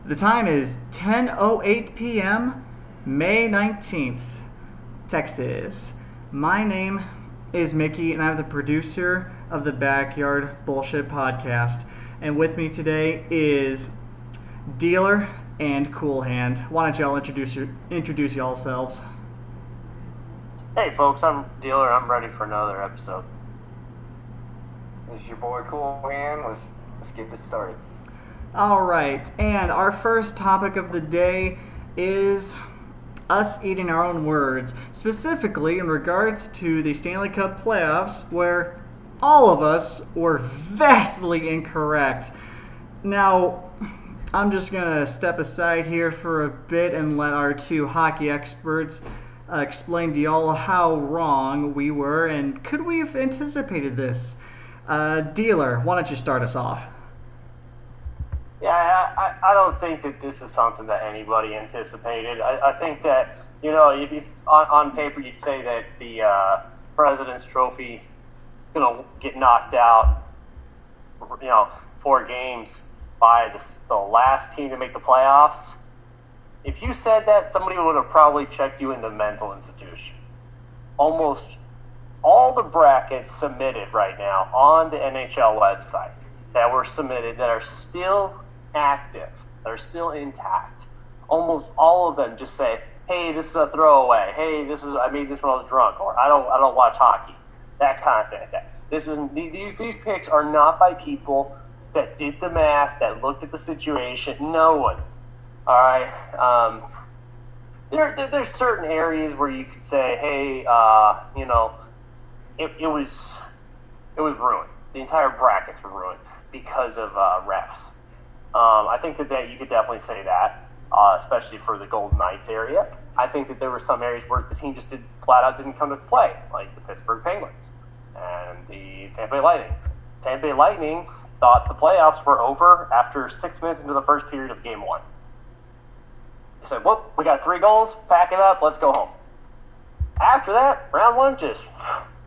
The time is 10:08 p.m., May 19th, Texas. My name is Mickey, and I'm the producer of the Backyard Bullshit Podcast. And with me today is Dealer and Coolhand. Why don't y'all introduce yourselves? Hey folks, I'm Dealer. I'm ready for another episode. This is your boy Coolhand. Let's get this started. All right, and our first topic of the day is us eating our own words, specifically in regards to the Stanley Cup playoffs, where all of us were vastly incorrect. Now, I'm just going to step aside here for a bit and let our two hockey experts explain to y'all how wrong we were, and could we have anticipated this? Dealer, why don't you start us off? Yeah, I don't think that this is something that anybody anticipated. I think that, if on paper you'd say that the President's Trophy is going to get knocked out, 4 games by the last team to make the playoffs. If you said that, somebody would have probably checked you in the mental institution. Almost all the brackets submitted right now on the NHL website that were submitted that are still active, that are still intact, almost all of them just say, hey, this is a throwaway, hey, I made this when I was drunk, or I don't watch hockey, that kind of thing. These picks are not by people that did the math, that looked at the situation. No one. All right. There's certain areas where you could say, hey, it was ruined. The entire brackets were ruined because of refs. I think that you could definitely say that, especially for the Golden Knights area. I think that there were some areas where the team just flat out didn't come to play, like the Pittsburgh Penguins and the Tampa Bay Lightning. Tampa Bay Lightning thought the playoffs were over after 6 minutes into the first period of Game 1. They said, whoop, we got 3 goals, pack it up, let's go home. After that, round 1 just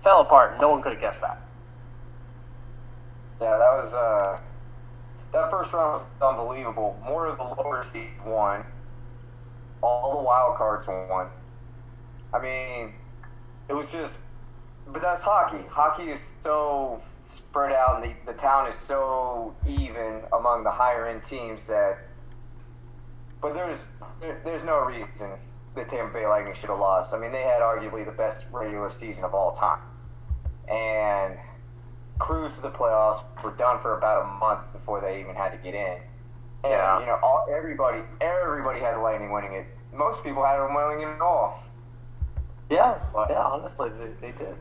fell apart. No one could have guessed that. Yeah, that was that first round was unbelievable. More of the lower seeds won. All the wild cards won. I mean, it was just, but that's hockey. Hockey is so spread out, and the talent is so even among the higher end teams that. But there's no reason the Tampa Bay Lightning should have lost. I mean, they had arguably the best regular season of all time, and cruise to the playoffs were done for about a month before they even had to get in. And, Yeah. Everybody had the Lightning winning it. Most people had them winning it at all. Yeah, honestly, they did.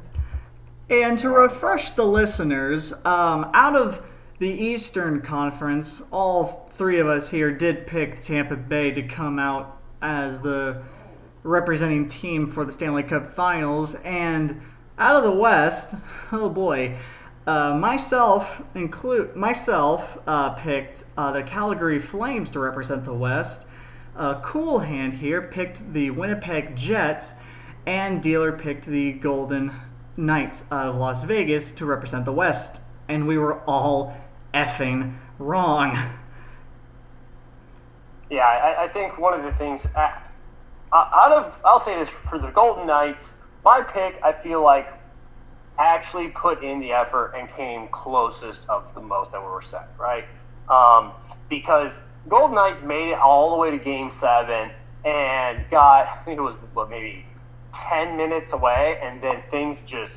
And to refresh the listeners, out of the Eastern Conference, all 3 of us here did pick Tampa Bay to come out as the representing team for the Stanley Cup Finals. And out of the West, oh boy, myself picked the Calgary Flames to represent the West. Coolhand here picked the Winnipeg Jets, and Dealer picked the Golden Knights out of Las Vegas to represent the West. And we were all effing wrong. Yeah, I think one of the things, I'll say this, for the Golden Knights, my pick, I feel like, actually put in the effort and came closest of the most that were set, right? Because Golden Knights made it all the way to Game 7 and got, I think it was, maybe 10 minutes away, and then things just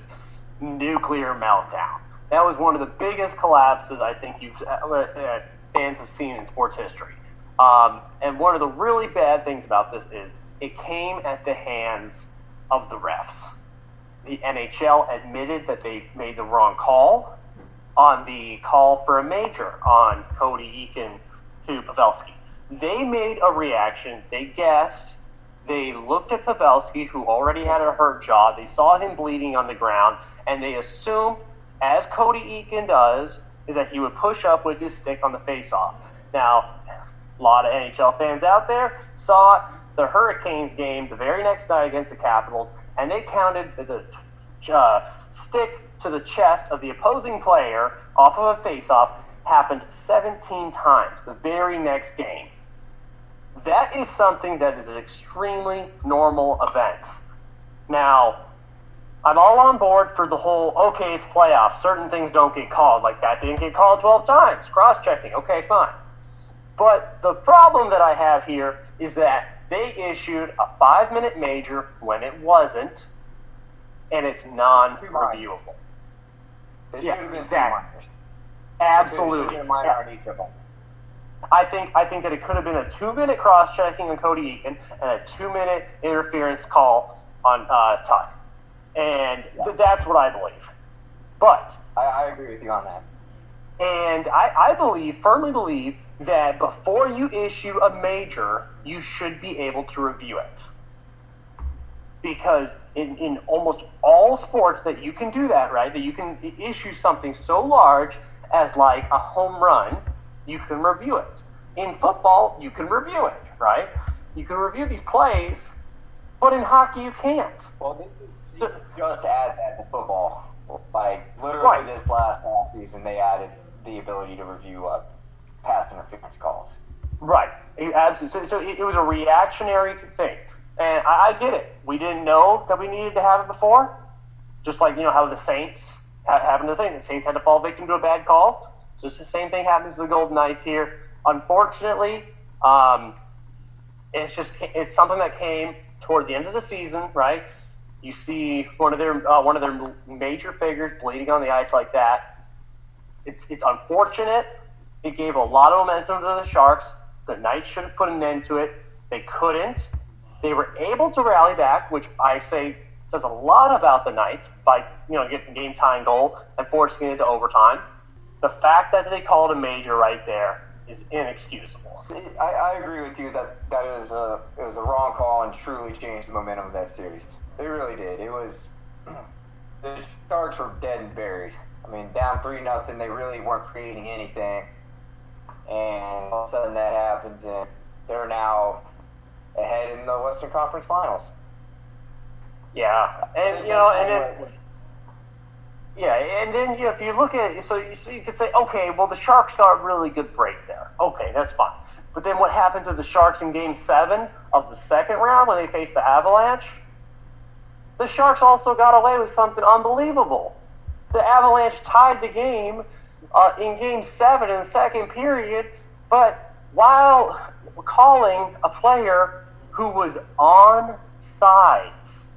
nuclear meltdown. That was one of the biggest collapses I think fans have seen in sports history. And one of the really bad things about this is it came at the hands of the refs. The NHL admitted that they made the wrong call on the call for a major on Cody Eakin to Pavelski. They made a reaction. They guessed. They looked at Pavelski, who already had a hurt jaw. They saw him bleeding on the ground, and they assumed, as Cody Eakin does, is that he would push up with his stick on the face-off. Now, a lot of NHL fans out there saw the Hurricanes game the very next night against the Capitals, and they counted the stick to the chest of the opposing player off of a face-off happened 17 times the very next game. that is something that is an extremely normal event. Now, I'm all on board for the whole, okay, it's playoffs, certain things don't get called, like that didn't get called 12 times, cross-checking, okay, fine. But the problem that I have here is that they issued a 5-minute major when it wasn't, and it's non-reviewable. They should have been exactly. 2 minors. Absolutely. They should have been a minor on each of them. I think that it could have been a 2-minute cross-checking on Cody Eakin and a 2-minute interference call on Tuck. And that's what I believe. But I agree with you on that. And I firmly believe that before you issue a major, you should be able to review it. Because in almost all sports that you can do that, right, that you can issue something so large as like a home run, you can review it. In football, you can review it, right? You can review these plays, but in hockey, you can't. Well, just add that to football. Like, literally this last season, they added the ability to review pass interference calls. Right. Absolutely. So it was a reactionary thing. And I get it. We didn't know that we needed to have it before. Just like, how the Saints happened to the Saints. The Saints had to fall victim to a bad call. So it's the same thing happens to the Golden Knights here. Unfortunately, it's something that came toward the end of the season, right? You see one of their major figures bleeding on the ice like that. It's unfortunate. It gave a lot of momentum to the Sharks. The Knights should have put an end to it. They couldn't. They were able to rally back, which I say says a lot about the Knights by getting a game-tying goal and forcing it into overtime. The fact that they called a major right there is inexcusable. I agree with you that it was a wrong call and truly changed the momentum of that series. It really did. It was the Sharks were dead and buried. I mean, down 3-0, they really weren't creating anything, and all of a sudden that happens, and they're now ahead in the Western Conference Finals. Yeah, and then if you look at it, so you could say, okay, well the Sharks got a really good break there. Okay, that's fine. But then what happened to the Sharks in Game 7 of the second round when they faced the Avalanche? The Sharks also got away with something unbelievable. The Avalanche tied the game in Game 7 in the second period, but while calling a player who was on sides,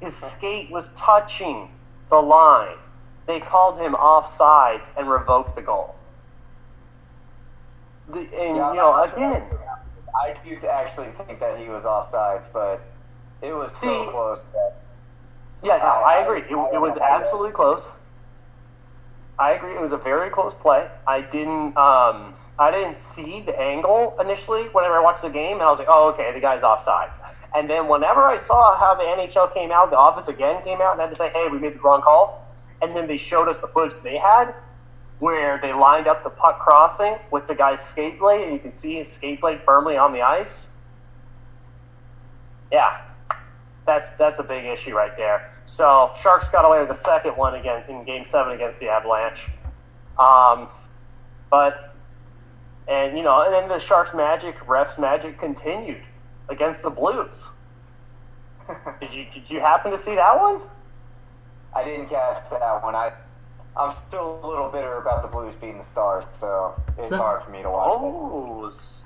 his skate was touching the line, they called him offsides and revoked the goal. Again, I used to actually think that he was offsides, but it was so close that. Yeah, no, I agree. It was absolutely close. I agree. It was a very close play. I didn't see the angle initially whenever I watched the game, and I was like, oh, okay, the guy's offsides. And then whenever I saw how the NHL came out, the office again came out and had to say, hey, we made the wrong call. And then they showed us the footage they had where they lined up the puck crossing with the guy's skate blade, and you can see his skate blade firmly on the ice. Yeah, that's a big issue right there. So Sharks got away with the second one again in Game 7 against the Avalanche. And then the Sharks' refs' magic continued against the Blues. Did you happen to see that one? I didn't catch that one. I'm still a little bitter about the Blues beating the Stars, so it's hard for me to watch this.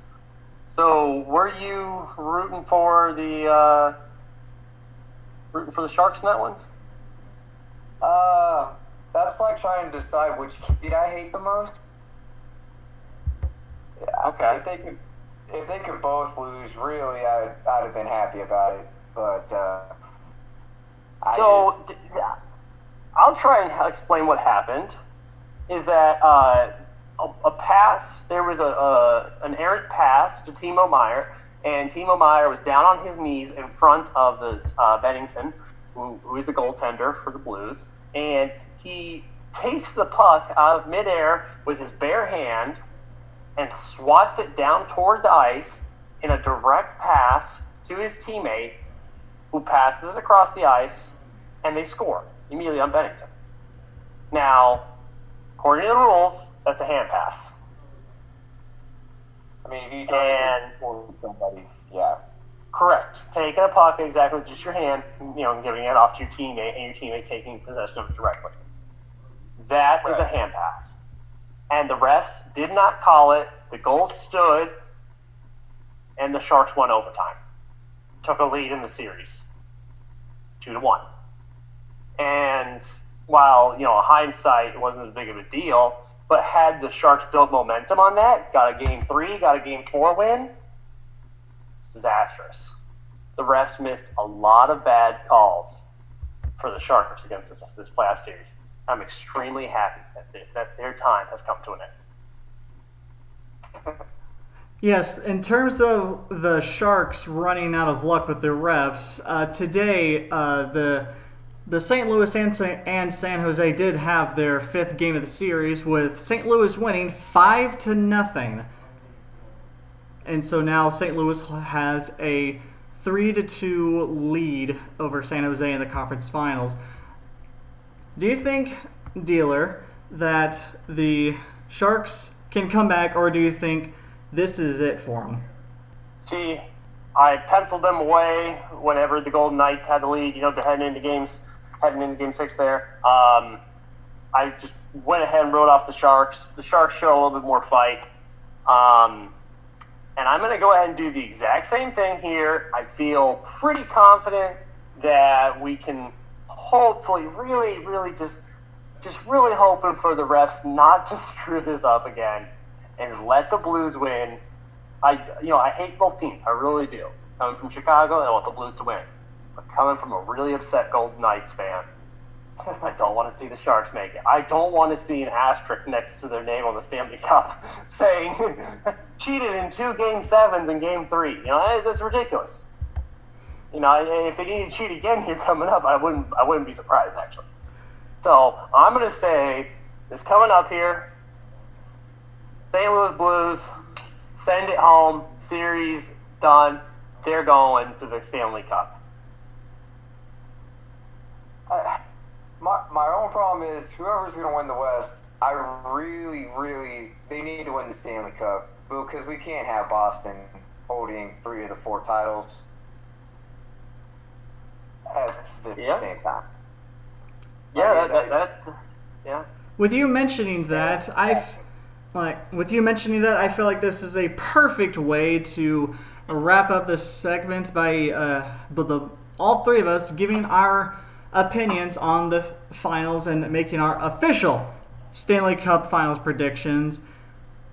So were you rooting for the Sharks in that one? That's like trying to decide which kid I hate the most. Okay. If they could both lose, really, I'd have been happy about it. But I'll try and explain what happened. Is that a pass? There was an errant pass to Timo Meier, and Timo Meier was down on his knees in front of Bennington, who is the goaltender for the Blues, and he takes the puck out of midair with his bare hand and swats it down toward the ice in a direct pass to his teammate, who passes it across the ice, and they score immediately on Bennington. Now, according to the rules, that's a hand pass. I mean, if you turn it somebody, yeah. Correct. Taking a puck exactly with just your hand, and giving it off to your teammate, and your teammate taking possession of it directly. That is a hand pass. And the refs did not call it. The goal stood, and the Sharks won overtime. Took a lead in the series, 2-1. And while hindsight, it wasn't as big of a deal, but had the Sharks built momentum on that, got a Game 3, got a Game 4 win, it's disastrous. The refs missed a lot of bad calls for the Sharks against this playoff series. I'm extremely happy that their time has come to an end. Yes, in terms of the Sharks running out of luck with their refs, today the St. Louis and San Jose did have their fifth game of the series, with St. Louis winning 5-0. And so now St. Louis has a 3-2 lead over San Jose in the conference finals. Do you think, Dealer, that the Sharks can come back, or do you think this is it for them? See, I penciled them away whenever the Golden Knights had the lead, heading into Game 6 there. I just went ahead and wrote off the Sharks. The Sharks show a little bit more fight. And I'm going to go ahead and do the exact same thing here. I feel pretty confident that we can hopefully really really hoping for the refs not to screw this up again and let the Blues win. I hate both teams. I really do. Coming from Chicago, I want the Blues to win. But coming from a really upset Golden Knights fan, I don't want to see the Sharks make it. I don't want to see an asterisk next to their name on the Stanley Cup saying cheated in 2 Game 7s and Game 3. That's ridiculous. If they need to cheat again here coming up, I wouldn't be surprised, actually. So I'm going to say this coming up here, St. Louis Blues, send it home, series done. They're going to the Stanley Cup. My own problem is whoever's going to win the West, I really, they need to win the Stanley Cup, because we can't have Boston holding 3 of the 4 titles at the same time. Yeah, that's yeah. With you mentioning that, I feel like this is a perfect way to wrap up this segment by all three of us giving our opinions on the finals and making our official Stanley Cup Finals predictions.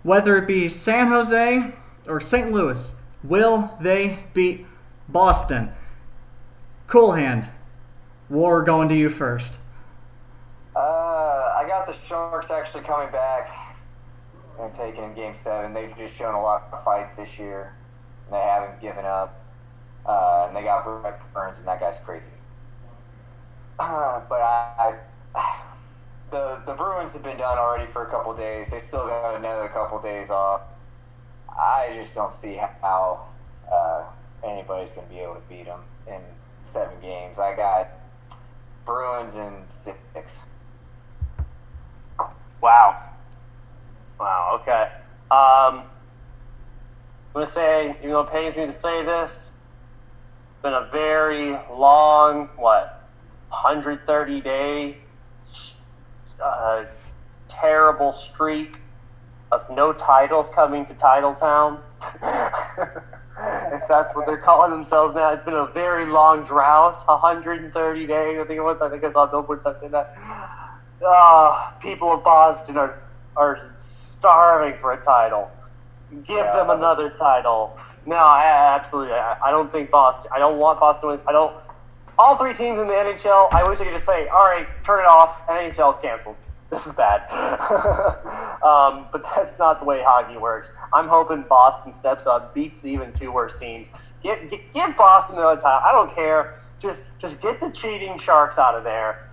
Whether it be San Jose or St. Louis, will they beat Boston? Coolhand, we're going to you first. I got the Sharks actually coming back and taking in Game 7. They've just shown a lot of fight this year. They haven't given up. And they got Brett Burns, and that guy's crazy. But the Bruins have been done already for a couple of days. They still got another couple of days off. I just don't see how anybody's going to be able to beat them in 7 games. I got Bruins in 6. Wow, okay. I'm going to say, even though it pains me to say this, it's been a very long, 130-day terrible streak of no titles coming to Titletown. If that's what they're calling themselves now. It's been a very long drought, 130 days, I think it was. I think I saw Billboard saying that. People of Boston are starving for a title. Give them another title. No, absolutely. I don't think Boston. I don't want Boston to win. All 3 teams in the NHL, I wish I could just say, all right, turn it off. NHL's canceled. This is bad. But that's not the way hockey works. I'm hoping Boston steps up, beats the even 2 worst teams. Give Boston another title. I don't care. Just get the cheating Sharks out of there.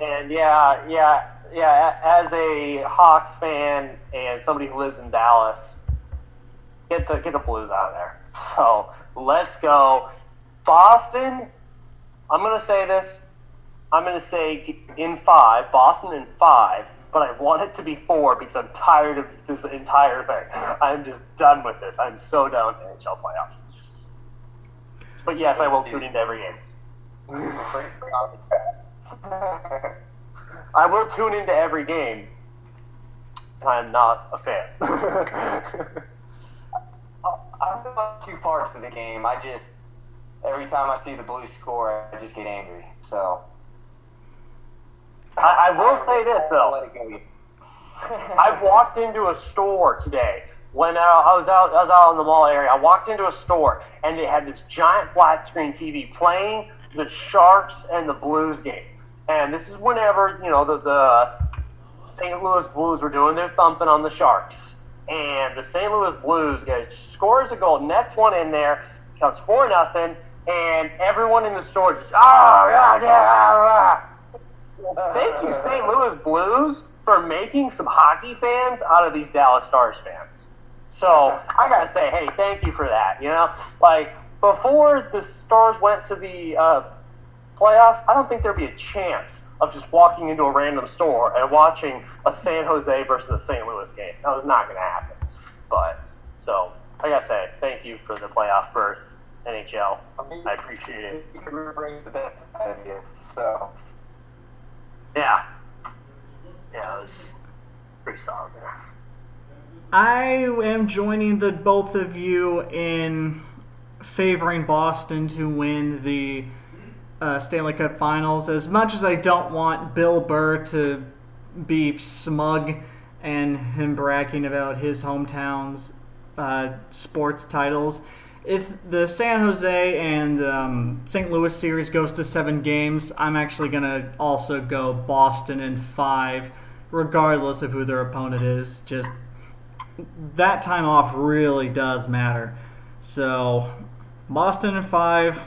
And as a Hawks fan and somebody who lives in Dallas, get the Blues out of there. So let's go. Boston, I'm going to say this. I'm going to say in 5, Boston in 5, but I want it to be 4 because I'm tired of this entire thing. I'm just done with this. I'm so done with NHL playoffs. But yes, I will tune into every game. I will tune into every game. I'm not a fan. I'm about 2 parts of the game. Every time I see the Blues score, I just get angry. So I will say this though. Let it go. I walked into a store today when I was out in the mall area. I walked into a store and they had this giant flat screen TV playing the Sharks and the Blues game. And this is whenever the St. Louis Blues were doing their thumping on the Sharks, and the St. Louis Blues guys scores a goal, nets one in there, comes 4-0, and everyone in the store just Thank you, St. Louis Blues, for making some hockey fans out of these Dallas Stars fans. So I gotta say, hey, thank you for that. Like before the Stars went to the playoffs, I don't think there'd be a chance of just walking into a random store and watching a San Jose versus a St. Louis game. That was not going to happen. But so I gotta say, thank you for the playoff berth, NHL. I appreciate it. It brings the best out of you. So yeah, it was pretty solid there. I am joining the both of you in favoring Boston to win the Stanley Cup Finals. As much as I don't want Bill Burr to be smug and him bragging about his hometown's sports titles, if the San Jose and St. Louis series goes to 7 games, I'm actually going to also go Boston in 5, regardless of who their opponent is. Just that time off really does matter. So, Boston in 5.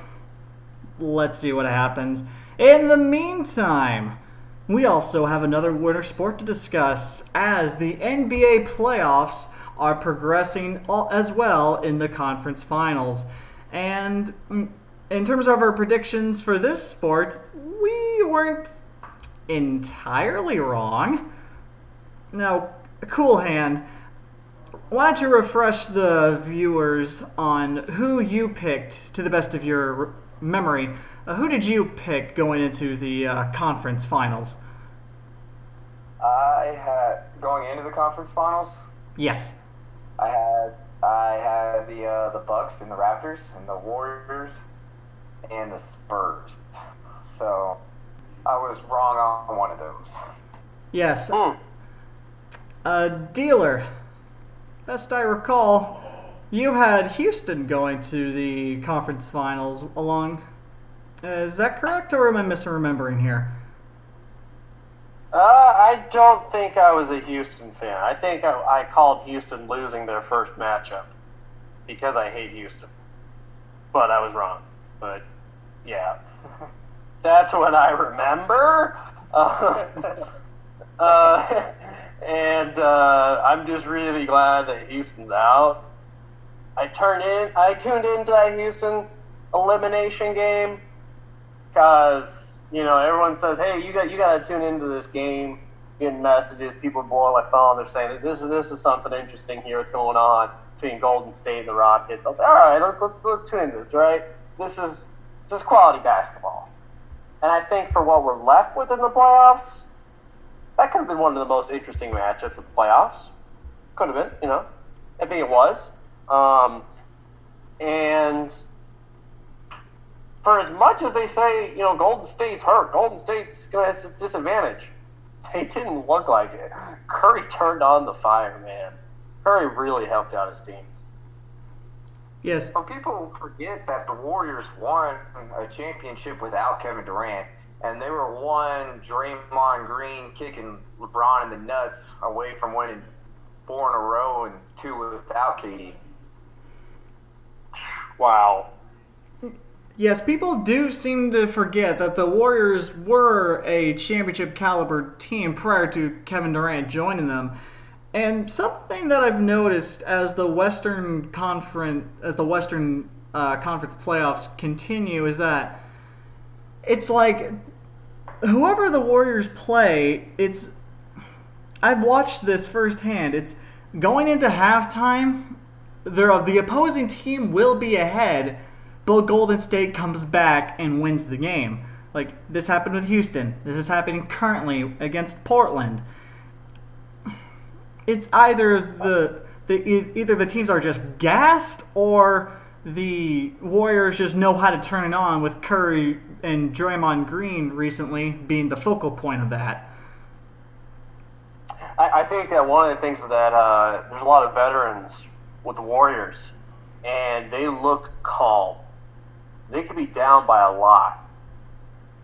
Let's see what happens. In the meantime, we also have another winter sport to discuss as the NBA playoffs are progressing as well in the conference finals. And in terms of our predictions for this sport, we weren't entirely wrong. Now, Coolhand, why don't you refresh the viewers on who you picked to the best of your memory? Who did you pick going into the conference finals? I had going into the conference finals. Yes. I had the Bucks and the Raptors and the Warriors and the Spurs. So I was wrong on one of those. Yes. Dealer, best I recall, you had Houston going to the conference finals along. Is that correct, or am I misremembering here? I don't think I was a Houston fan. I think I called Houston losing their first matchup because I hate Houston. But I was wrong. But, yeah. That's what I remember. And I'm just really glad that Houston's out. I tuned into that Houston elimination game because everyone says, hey, you got to tune into this game. Getting messages, people blowing my phone. They're saying this is something interesting here. What's going on between Golden State and the Rockets? I'll say, all right, let's tune into this. Right, this is quality basketball. And I think for what we're left with in the playoffs, that could have been one of the most interesting matchups of the playoffs. Could have been, I think it was. And for as much as they say, Golden State's hurt, Golden State's going to have a disadvantage, they didn't look like it. Curry turned on the fire, man. Curry really helped out his team. Yes. Well, people forget that the Warriors won a championship without Kevin Durant, and they were one Draymond Green kicking LeBron in the nuts away from winning 4 in a row and 2 without KD. Wow. Yes, people do seem to forget that the Warriors were a championship caliber team prior to Kevin Durant joining them. And something that I've noticed as the Western Conference playoffs continue is that it's like whoever the Warriors play, I've watched this firsthand. It's going into halftime. The opposing team will be ahead, but Golden State comes back and wins the game. Like this happened with Houston. This is happening currently against Portland. It's either either the teams are just gassed or the Warriors just know how to turn it on, with Curry and Draymond Green recently being the focal point of that. I think that one of the things is that there's a lot of veterans with the Warriors, and they look calm. They could be down by a lot,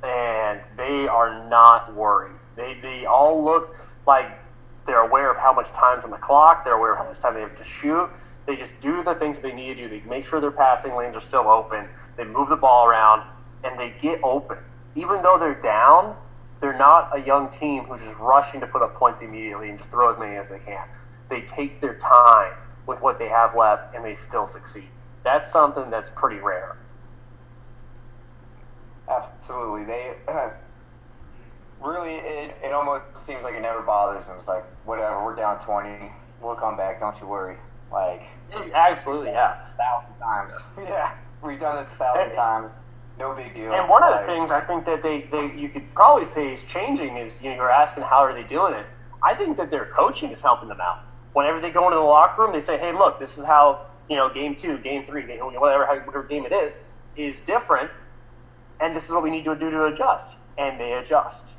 and they are not worried. They all look like they're aware of how much time's on the clock. They're aware of how much time they have to shoot. They just do the things they need to do. They make sure their passing lanes are still open. They move the ball around, and they get open. Even though they're down, they're not a young team who's just rushing to put up points immediately and just throw as many as they can. They take their time with what they have left, and they still succeed. That's something that's pretty rare. Absolutely. They really, it almost seems like it never bothers them. It's like, whatever, we're down 20. We'll come back, don't you worry. Like, absolutely, yeah. 1,000 times. Yeah, we've done this 1,000 times. No big deal. And one of the things I think that they you could probably say is changing is, you're asking how are they doing it. I think that their coaching is helping them out. Whenever they go into the locker room, they say, hey, look, this is how, game 2, game 3, whatever game it is different, and this is what we need to do to adjust. And they adjust.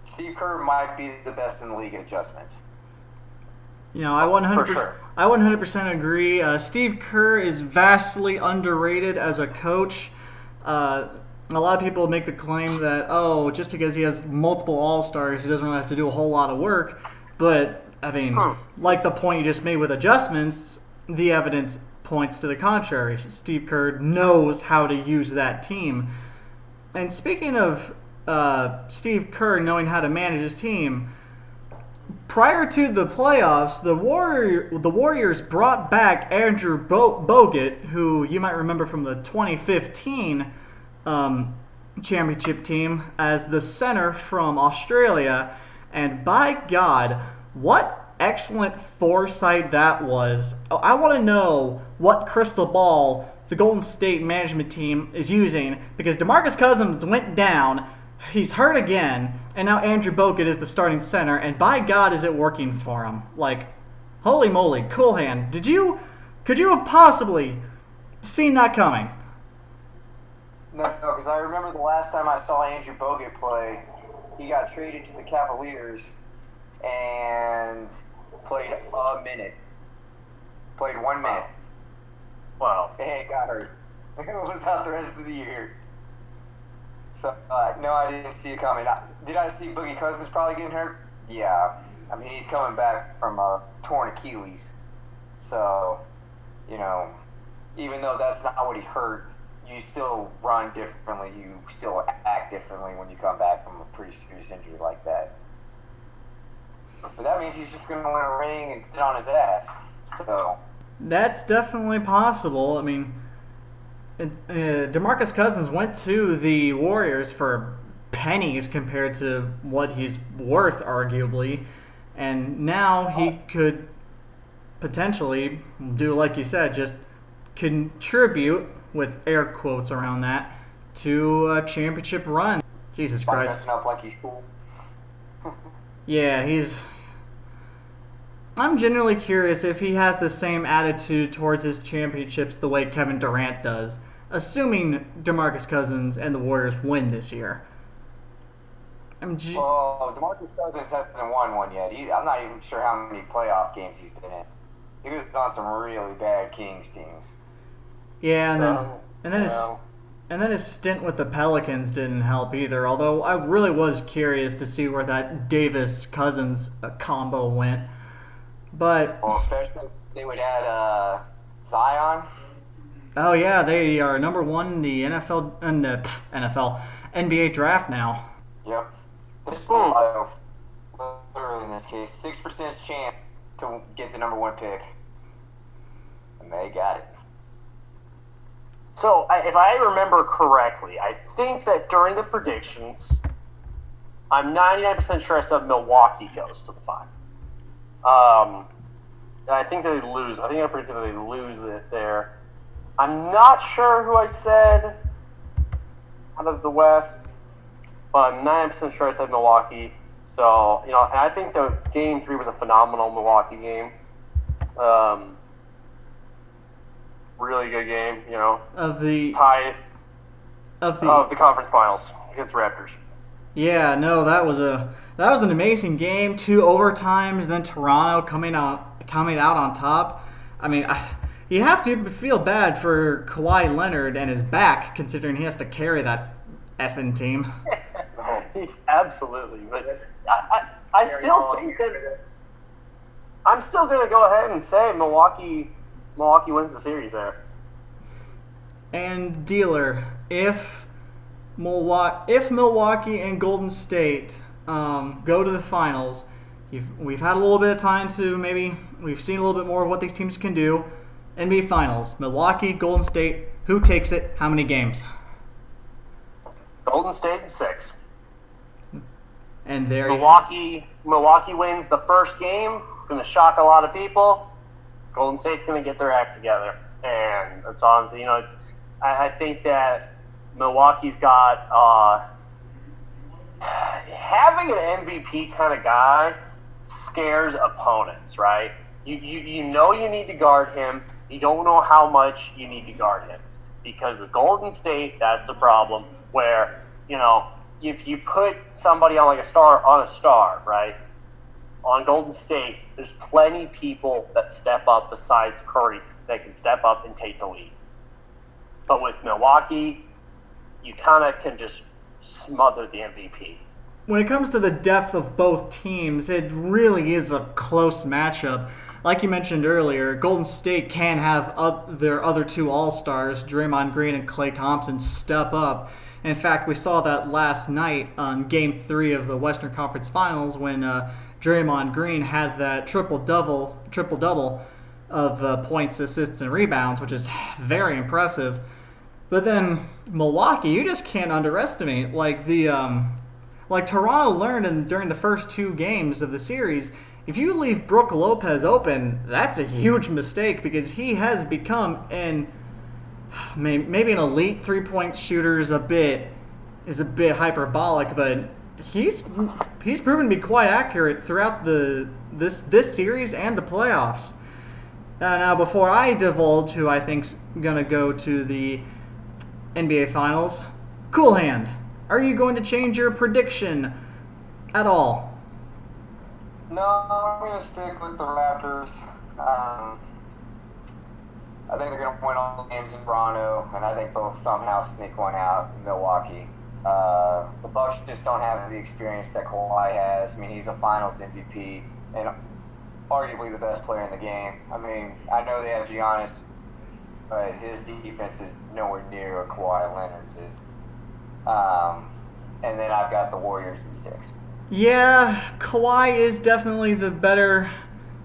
Steve Kerr might be the best in the league at adjustments. I 100% agree. Steve Kerr is vastly underrated as a coach. A lot of people make the claim that, just because he has multiple All-Stars, he doesn't really have to do a whole lot of work. But, like the point you just made with adjustments, the evidence points to the contrary. Steve Kerr knows how to use that team. And speaking of Steve Kerr knowing how to manage his team, prior to the playoffs, the Warriors brought back Andrew Bogut, who you might remember from the 2015 championship team, as the center from Australia. And by God, what excellent foresight that was. I want to know what crystal ball the Golden State management team is using, because DeMarcus Cousins went down. He's hurt again, and now Andrew Bogut is the starting center, and by God is it working for him. Like, holy moly, Coolhand, could you have possibly seen that coming? No, because I remember the last time I saw Andrew Bogut play, he got traded to the Cavaliers and played a minute. Played 1 minute. Wow. And got hurt. Was out the rest of the year. So, no, I didn't see it coming. Did I see Boogie Cousins probably getting hurt? Yeah. I mean, he's coming back from a torn Achilles. So, even though that's not what he hurt, you still run differently. You still act differently when you come back from a pretty serious injury like that. But that means he's just going to win a ring and sit on his ass. So that's definitely possible. I mean, DeMarcus Cousins went to the Warriors for pennies compared to what he's worth, arguably, and now he could potentially do, like you said, just contribute, with air quotes around that, to a championship run. Jesus Christ. Dressing up like he's cool. Yeah, I'm genuinely curious if he has the same attitude towards his championships the way Kevin Durant does, assuming DeMarcus Cousins and the Warriors win this year. DeMarcus Cousins hasn't won one yet. I'm not even sure how many playoff games he's been in. He was on some really bad Kings teams. Yeah, and then his stint with the Pelicans didn't help either. Although I really was curious to see where that Davis-Cousins combo went. But especially if they would add Zion. Oh yeah, they are number 1 in the NBA draft now. Yep. This is literally in this case, 6% chance to get the number 1 pick, and they got it. So, if I remember correctly, I think that during the predictions, I'm 99% sure I said Milwaukee goes to the final. And I think they lose. I think I predicted they lose it there. I'm not sure who I said out of the West, but I'm 99% sure I said Milwaukee. So, and I think the Game 3 was a phenomenal Milwaukee game. Really good game, Of the conference finals against Raptors. Yeah, no, that was an amazing game. 2 overtimes, then Toronto coming out on top. I mean, you have to feel bad for Kawhi Leonard and his back, considering he has to carry that effing team. Absolutely, but I still think that I'm still going to go ahead and say Milwaukee wins the series there. And dealer, if Milwaukee and Golden State go to the finals, we've had a little bit of time to we've seen a little bit more of what these teams can do. NBA Finals, Milwaukee, Golden State, who takes it? How many games? Golden State in 6. And there Milwaukee wins the first game. It's going to shock a lot of people. Golden State's going to get their act together, and that's all I'm saying. I think that Milwaukee's got having an MVP kind of guy scares opponents, right? You know you need to guard him. You don't know how much you need to guard him, because with Golden State, that's the problem. Where if you put somebody on a star, right? On Golden State, there's plenty of people that step up besides Curry that can step up and take the lead. But with Milwaukee, you kind of can just smother the MVP. When it comes to the depth of both teams, it really is a close matchup. Like you mentioned earlier, Golden State can have their other 2 All-Stars, Draymond Green and Klay Thompson, step up. In fact, we saw that last night on Game 3 of the Western Conference Finals when Draymond Green had that triple-double of points, assists, and rebounds, which is very impressive. But then Milwaukee, you just can't underestimate. Like Toronto learned during the first 2 games of the series, if you leave Brook Lopez open, that's a huge mistake, because he has become maybe an elite 3-point shooter is a bit hyperbolic, but he's proven to be quite accurate throughout this series and the playoffs. Now, before I divulge who I think's gonna go to the NBA Finals, Coolhand, are you going to change your prediction at all? No, I'm going to stick with the Raptors. I think they're going to win all the games in Toronto, and I think they'll somehow sneak one out in Milwaukee. The Bucks just don't have the experience that Kawhi has. I mean, he's a Finals MVP and arguably the best player in the game. I mean, I know they have Giannis, but his defense is nowhere near what Kawhi Leonard's is. And then I've got the Warriors in 6. Yeah, Kawhi is definitely the better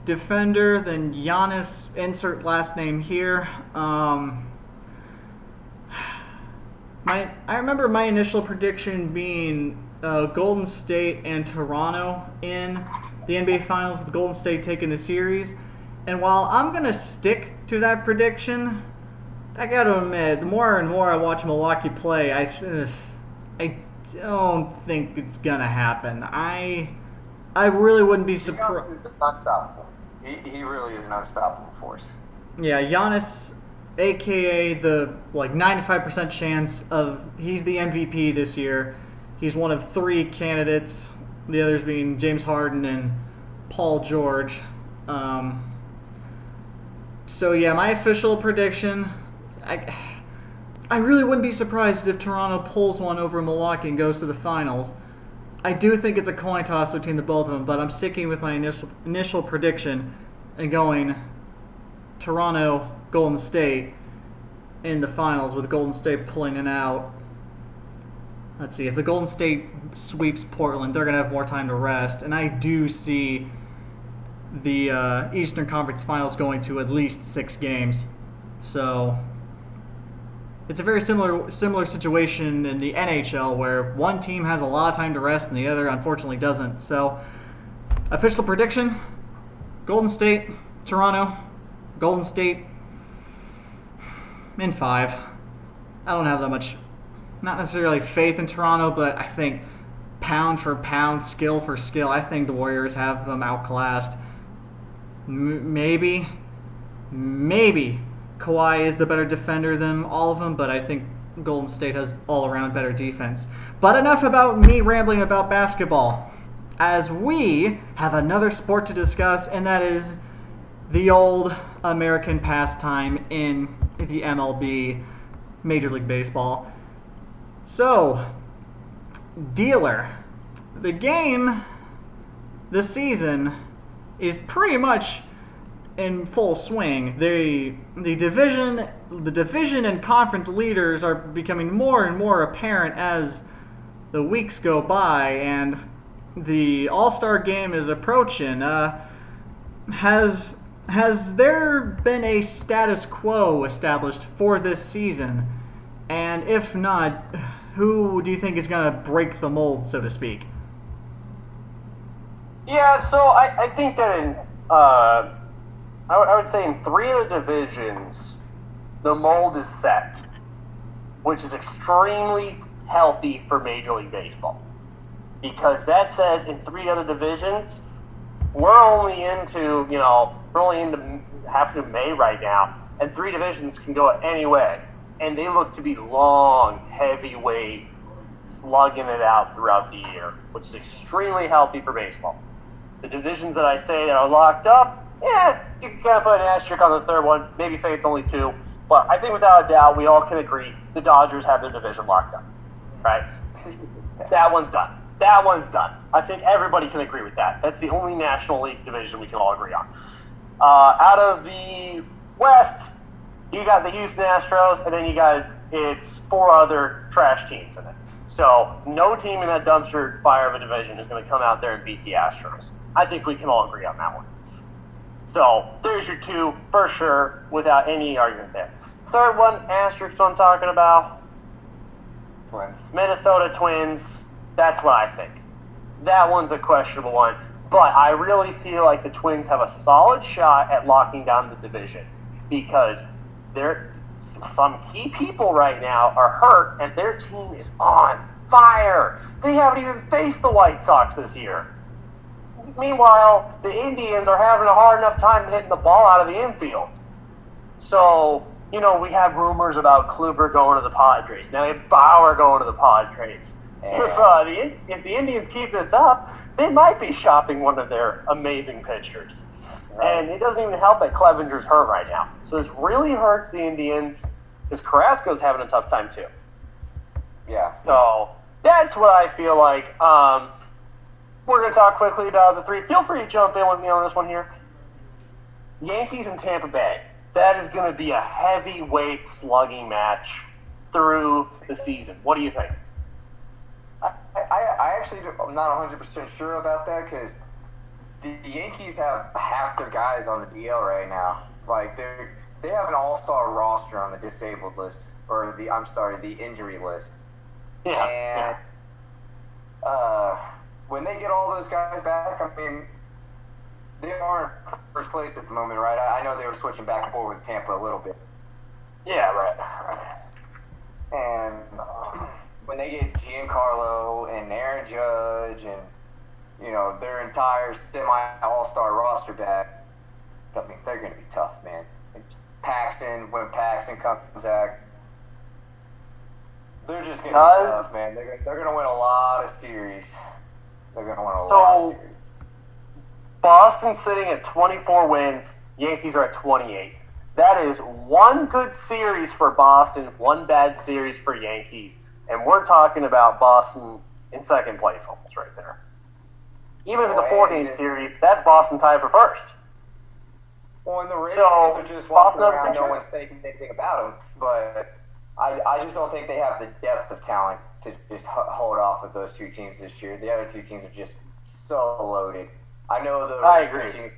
defender than Giannis. Insert last name here. I remember my initial prediction being Golden State and Toronto in the NBA Finals, with Golden State taking the series. And while I'm going to stick to that prediction, I got to admit, the more and more I watch Milwaukee play, I don't think it's going to happen. I really wouldn't be surprised. Giannis is unstoppable. He really is an unstoppable force. Yeah, Giannis, a.k.a. the 95% chance of he's the MVP this year. He's one of 3 candidates, the others being James Harden and Paul George. So yeah, my official prediction, I really wouldn't be surprised if Toronto pulls one over Milwaukee and goes to the finals. I do think it's a coin toss between the both of them, but I'm sticking with my initial prediction and going Toronto, Golden State in the finals, with Golden State pulling it out. Let's see, if the Golden State sweeps Portland, they're going to have more time to rest, and I do see the Eastern Conference Finals going to at least 6 games. So it's a very similar situation in the NHL where one team has a lot of time to rest and the other unfortunately doesn't. So, official prediction: Golden State, Toronto, Golden State in 5. I don't have that much, not necessarily faith in Toronto, but I think pound for pound, skill for skill, I think the Warriors have them outclassed. Maybe Kawhi is the better defender than all of them, but I think Golden State has all-around better defense. But enough about me rambling about basketball, as we have another sport to discuss, and that is the old American pastime in the MLB, Major League Baseball. So, dealer. The game this season is pretty much in full swing. The division and conference leaders are becoming more and more apparent as the weeks go by, and the All-Star game is approaching. Has there been a status quo established for this season? And if not, who do you think is going to break the mold, so to speak? Yeah, so I think that in I would say in 3 of the divisions, the mold is set, which is extremely healthy for Major League Baseball, because that says in 3 other divisions, we're only into half of May right now, and 3 divisions can go any way, and they look to be long, heavyweight, slugging it out throughout the year, which is extremely healthy for baseball. The divisions that I say that are locked up, yeah, you can kind of put an asterisk on the third one, maybe say it's only 2, but I think without a doubt, we all can agree the Dodgers have their division locked up, right? That one's done. That one's done. I think everybody can agree with that. That's the only National League division we can all agree on. Out of the West, you got the Houston Astros, and then it's 4 other trash teams in it. So no team in that dumpster fire of a division is going to come out there and beat the Astros. I think we can all agree on that one. So there's your 2 for sure, without any argument there. Third one, asterisk, what I'm talking about. Twins. Minnesota Twins. That's what I think. That one's a questionable one. But I really feel like the Twins have a solid shot at locking down the division, because some key people right now are hurt, and their team is on fire. They haven't even faced the White Sox this year. Meanwhile, the Indians are having a hard enough time hitting the ball out of the infield. So, we have rumors about Kluber going to the Padres. Now we have Bauer going to the Padres. If the Indians keep this up, they might be shopping one of their amazing pitchers. Right. And it doesn't even help that Clevenger's hurt right now. So this really hurts the Indians, because Carrasco's having a tough time too. Yeah. So that's what I feel like. We're going to talk quickly about the 3. Feel free to jump in with me on this one here. Yankees and Tampa Bay. That is going to be a heavyweight slugging match through the season. What do you think? I actually am not 100% sure about that, because the Yankees have half their guys on the DL right now. Like, they have an all-star roster on the disabled list, or the injury list. Yeah. And when they get all those guys back, I mean, they are in first place at the moment, right? I know they were switching back and forth with Tampa a little bit. Yeah, right. And when they get Giancarlo and Aaron Judge and, their entire semi-all-star roster back, I mean, they're going to be tough, man. And when Paxton comes back, they're just going to be tough, man. They're going to win a lot of series. Boston's sitting at 24 wins. Yankees are at 28. That is 1 good series for Boston, 1 bad series for Yankees. And we're talking about Boston in second place almost right there. Even if it's a 4-game series, that's Boston tied for first. Well, and the Rays are just walking around, no one's thinking anything about them. But I just don't think they have the depth of talent to just hold off with those 2 teams this year. The other 2 teams are just so loaded. I know the Rays pitching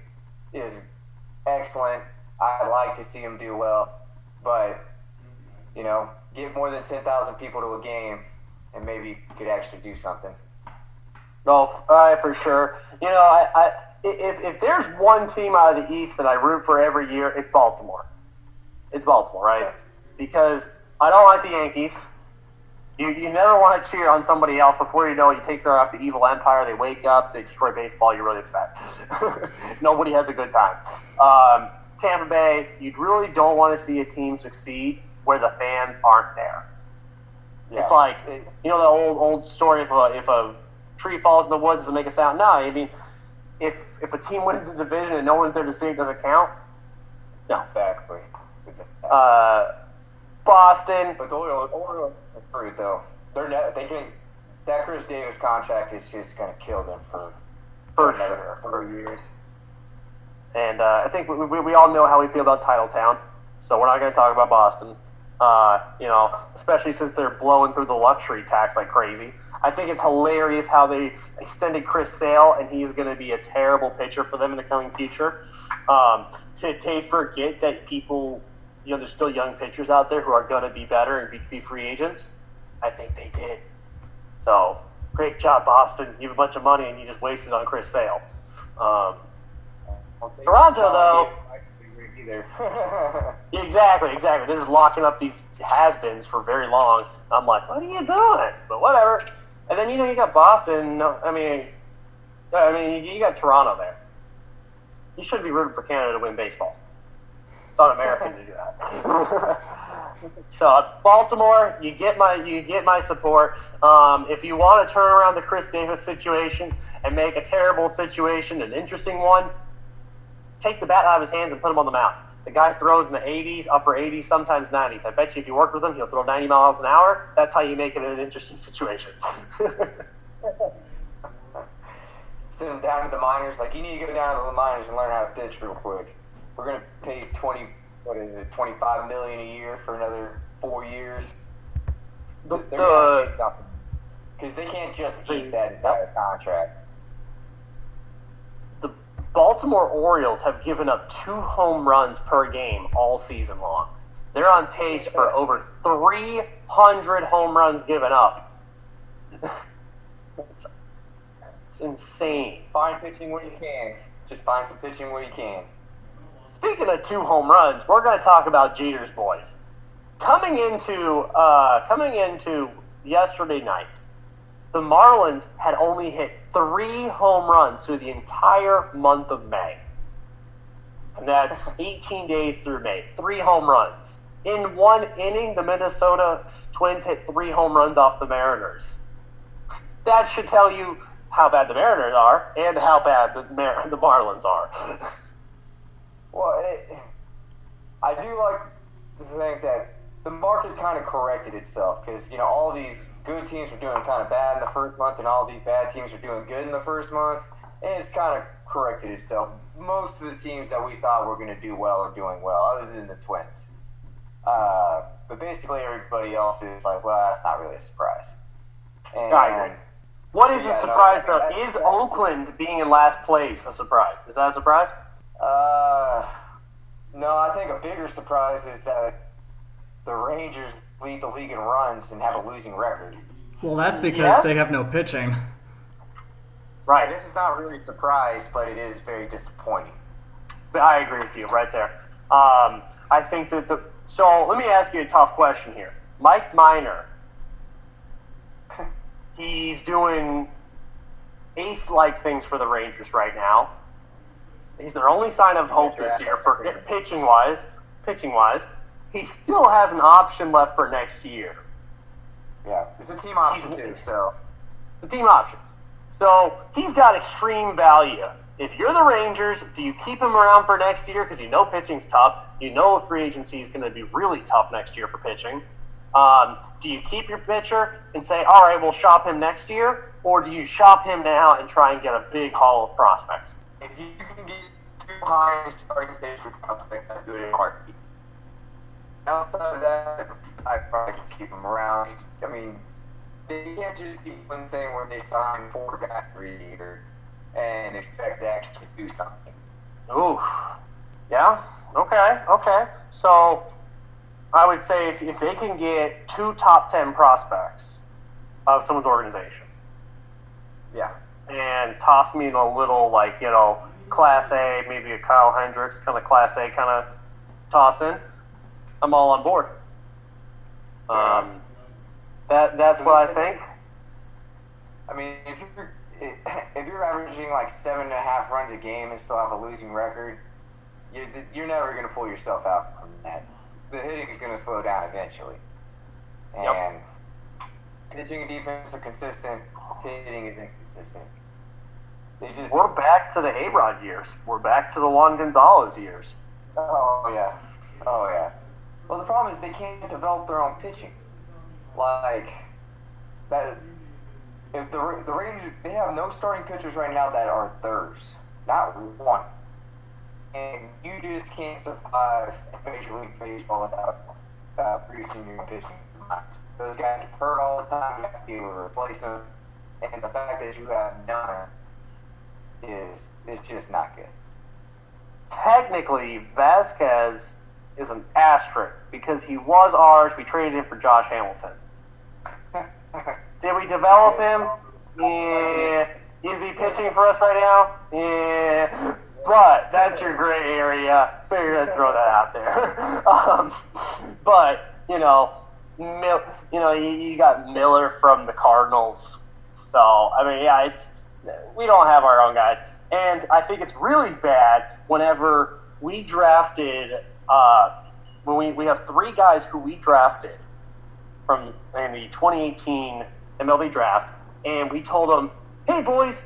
is excellent. I'd like to see them do well. But, get more than 10,000 people to a game, and maybe could actually do something. No, for sure. If there's one team out of the East that I root for every year, it's Baltimore. It's Baltimore, right? Okay. Because I don't like the Yankees. You never want to cheer on somebody else. Before you know it, you take care of the evil empire. They wake up, they destroy baseball. You're really upset. Nobody has a good time. Tampa Bay, you really don't want to see a team succeed where the fans aren't there. Yeah. It's like, the old story, if a tree falls in the woods, does it make a sound? No, I mean, if a team wins the division and no one's there to see it, does it count? No. Exactly. Boston. But the Orioles is screwed, though. That Chris Davis contract is just going to kill them for another 4 years. And I think we all know how we feel about Titletown, so we're not going to talk about Boston. Especially since they're blowing through the luxury tax like crazy. I think it's hilarious how they extended Chris Sale, and he's going to be a terrible pitcher for them in the coming future. They forget that people, there's still young pitchers out there who are going to be better and be free agents. I think they did. So, great job, Boston. You have a bunch of money, and you just wasted on Chris Sale. Toronto, though. Exactly. They're just locking up these has-beens for very long. I'm like, what are you doing? But whatever. And then, you got Boston. I mean, you got Toronto there. You shouldn't be rooting for Canada to win baseball. It's un-American to do that. So, Baltimore, you get my support. If you want to turn around the Chris Davis situation and make a terrible situation an interesting one, take the bat out of his hands and put him on the mound. The guy throws in the 80s, upper 80s, sometimes 90s. I bet you if you work with him, he'll throw 90 miles an hour. That's how you make it an interesting situation. Send him down to the minors. Like, you need to go down to the minors and learn how to pitch real quick. We're going to pay $25 million a year for another 4 years. They're going to pay something. Because they can't just eat that entire contract. Baltimore Orioles have given up 2 home runs per game all season long. They're on pace for over 300 home runs given up. It's insane. Find pitching where you can. Just find some pitching where you can. Speaking of 2 home runs, we're going to talk about Jeter's boys. Coming into yesterday night, the Marlins had only hit 3 home runs through the entire month of May. And that's 18 days through May. 3 home runs. In one inning, the Minnesota Twins hit 3 home runs off the Mariners. That should tell you how bad the Mariners are and how bad the Marlins are. Well, I do like to think that the market kind of corrected itself because, all these good teams were doing kind of bad in the first month and all these bad teams were doing good in the first month, and it's kind of corrected itself. Most of the teams that we thought were going to do well are doing well, other than the Twins. But basically everybody else is like, well, that's not really a surprise. And, I agree. What is a surprise, though? Is Oakland being in last place a surprise? Is that a surprise? No, I think a bigger surprise is that the Rangers lead the league in runs and have a losing record. Well, that's because they have no pitching. Right. This is not really a surprise, but it is very disappointing. I agree with you right there. I think that so let me ask you a tough question here. Mike Minor, he's doing ace-like things for the Rangers right now. He's their only sign of hope this year for pitching-wise. He still has an option left for next year. Yeah, it's a team option too, so. It's a team option. So he's got extreme value. If you're the Rangers, do you keep him around for next year because you know pitching's tough? You know free agency is going to be really tough next year for pitching. Do you keep your pitcher and say, all right, we'll shop him next year? Or do you shop him now and try and get a big haul of prospects? If you can get 2 high starting pitcher prospects, I'd do it in a heartbeat. Outside of that, I'd probably just keep him around. I mean, they can't just keep one thing where they sign 4 guys every year and expect to actually do something. Ooh. Yeah? Okay. So, I would say if they can get 2 top 10 prospects of someone's organization, Yeah. and toss me in a little, like, Class A, maybe a Kyle Hendricks kind of Class A kind of toss in, I'm all on board. That's what I think. I mean, if you're averaging like 7.5 runs a game and still have a losing record, you're never going to pull yourself out from that. The hitting is going to slow down eventually. And pitching and defense are consistent. Hitting is inconsistent. We're back to the A-Rod years. We're back to the Juan Gonzalez years. Oh yeah. Well, the problem is they can't develop their own pitching. Like that. If the Rangers, they have no starting pitchers right now that are thirds, not one. And you just can't survive in Major League Baseball without producing your own pitching. Those guys get hurt all the time. You have to be able to replace them. And the fact that you have none is just not good. Technically, Vasquez is an asterisk because he was ours. We traded him for Josh Hamilton. Did we develop him? Yeah. Is he pitching for us right now? Yeah. But that's your gray area. Figured I'd throw that out there. But you got Miller from the Cardinals. So I mean, yeah, we don't have our own guys, and I think it's really bad whenever we drafted. When we have 3 guys who we drafted in the 2018 MLB draft, and we told them, "Hey boys,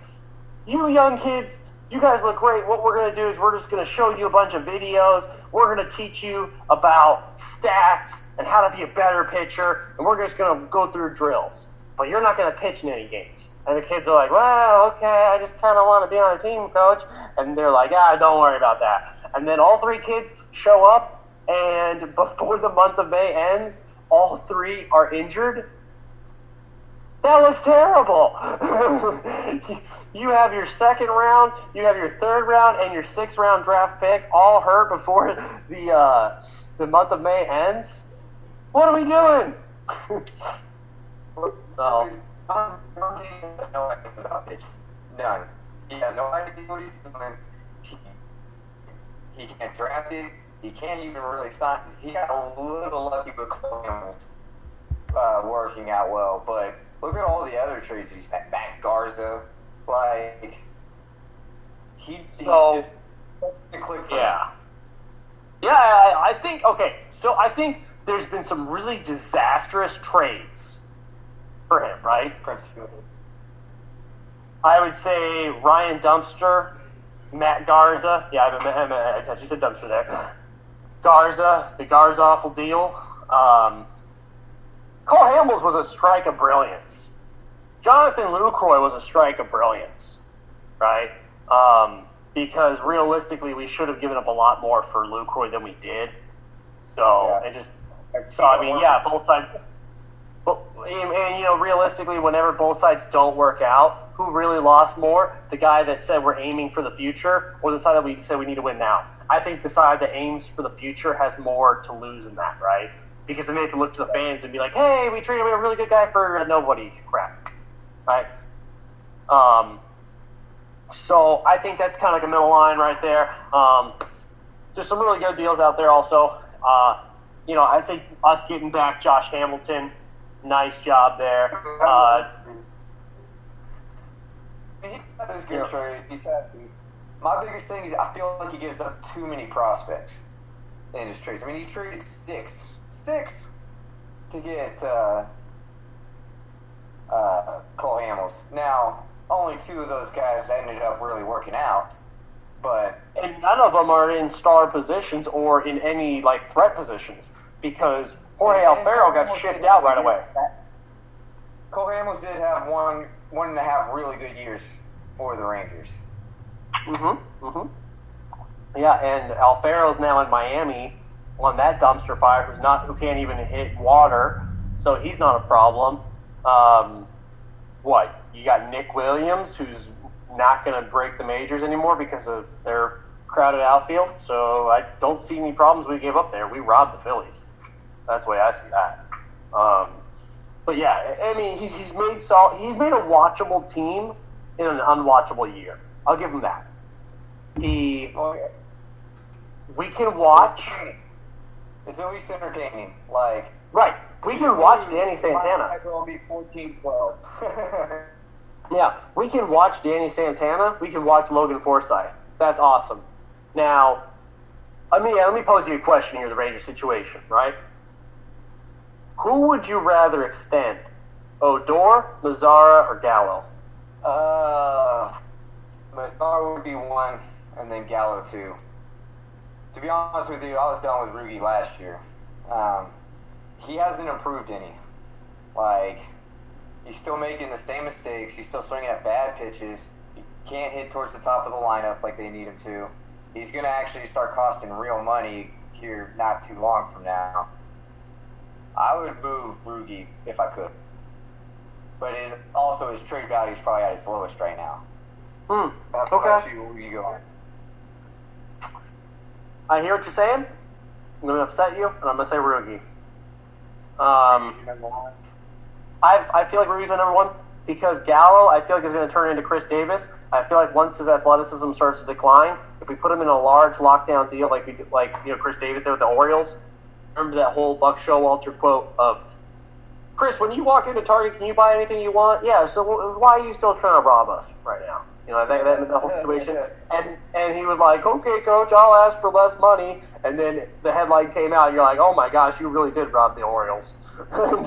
you young kids, you guys look great. What we're going to do is we're just going to show you a bunch of videos. We're going to teach you about stats and how to be a better pitcher, and we're just going to go through drills. But you're not going to pitch in any games." And the kids are like, "Well, okay, I just kind of want to be on a team, coach." And they're like, "Don't worry about that." And then all 3 kids show up, and before the month of May ends, all 3 are injured. That looks terrible. You have your 2nd round, you have your 3rd round, and your 6th round draft pick all hurt before the month of May ends. What are we doing? So, He has no idea about pitching. None. He has no idea what he's doing. He can't draft it. He can't even really stop it. He got a little lucky with Coolhand working out well, but look at all the other trades he's had. Matt Garza, like he just doesn't click for him. Yeah, I think okay. So I think there's been some really disastrous trades for him, right? I would say Ryan Dumpster, Matt Garza. Yeah, I just said Dumpster there. Garza, the Garza awful deal. Cole Hamels was a strike of brilliance. Jonathan Lucroy was a strike of brilliance, right? Because realistically, we should have given up a lot more for Lucroy than we did. So I mean, both sides. And realistically, whenever both sides don't work out, who really lost more? The guy that said we're aiming for the future, or the side that we said we need to win now? I think the side that aims for the future has more to lose in that, right? Because then they have to look to the fans and be like, "Hey, we traded away a really good guy for a nobody crap," right? So I think that's kind of like a middle line right there. There's some really good deals out there also. I think us getting back Josh Hamilton, nice job there. He's had his good trade. He's had some. My biggest thing is I feel like he gives up too many prospects in his trades. I mean, he traded six to get Cole Hamels. Now, only 2 of those guys ended up really working out, and none of them are in star positions or in any threat positions because Jorge Alfaro got shipped out right away. Cole Hamels did have one and a half really good years for the Rangers. Yeah, and Alfaro's now in Miami on that dumpster fire who can't even hit water, so he's not a problem. You got Nick Williams, who's not going to break the majors anymore because of their crowded outfield, so I don't see any problems we gave up there. We robbed the Phillies. That's the way I see that. But yeah, I mean, he's made a watchable team in an unwatchable year. I'll give him that. We can watch. It's at least entertaining. Like, right, we can watch Danny Santana. Might as well be 14-12. Yeah, we can watch Danny Santana. We can watch Logan Forsythe. That's awesome. Now, let me pose you a question here, the Rangers situation, right? Who would you rather extend? Odor, Mazzara, or Gallo? Mazzara would be one, and then Gallo two. To be honest with you, I was done with Rugi last year. He hasn't improved any. Like, he's still making the same mistakes. He's still swinging at bad pitches. He can't hit towards the top of the lineup like they need him to. He's going to actually start costing real money here not too long from now. I would move Rugi if I could. But his trade value is probably at its lowest right now. Okay. Where you go? I hear what you're saying. I'm going to upset you, and I'm going to say Rugi. I feel like Rugi's my number one because Gallo, I feel like, is going to turn into Chris Davis. I feel like once his athleticism starts to decline, if we put him in a large lockdown deal like Chris Davis did with the Orioles, remember that whole Buck Showalter quote of, Chris, when you walk into Target, can you buy anything you want? Yeah, so why are you still trying to rob us right now? You know, that whole situation. And he was like, okay, coach, I'll ask for less money. And then the headline came out, and you're like, oh my gosh, you really did rob the Orioles. And,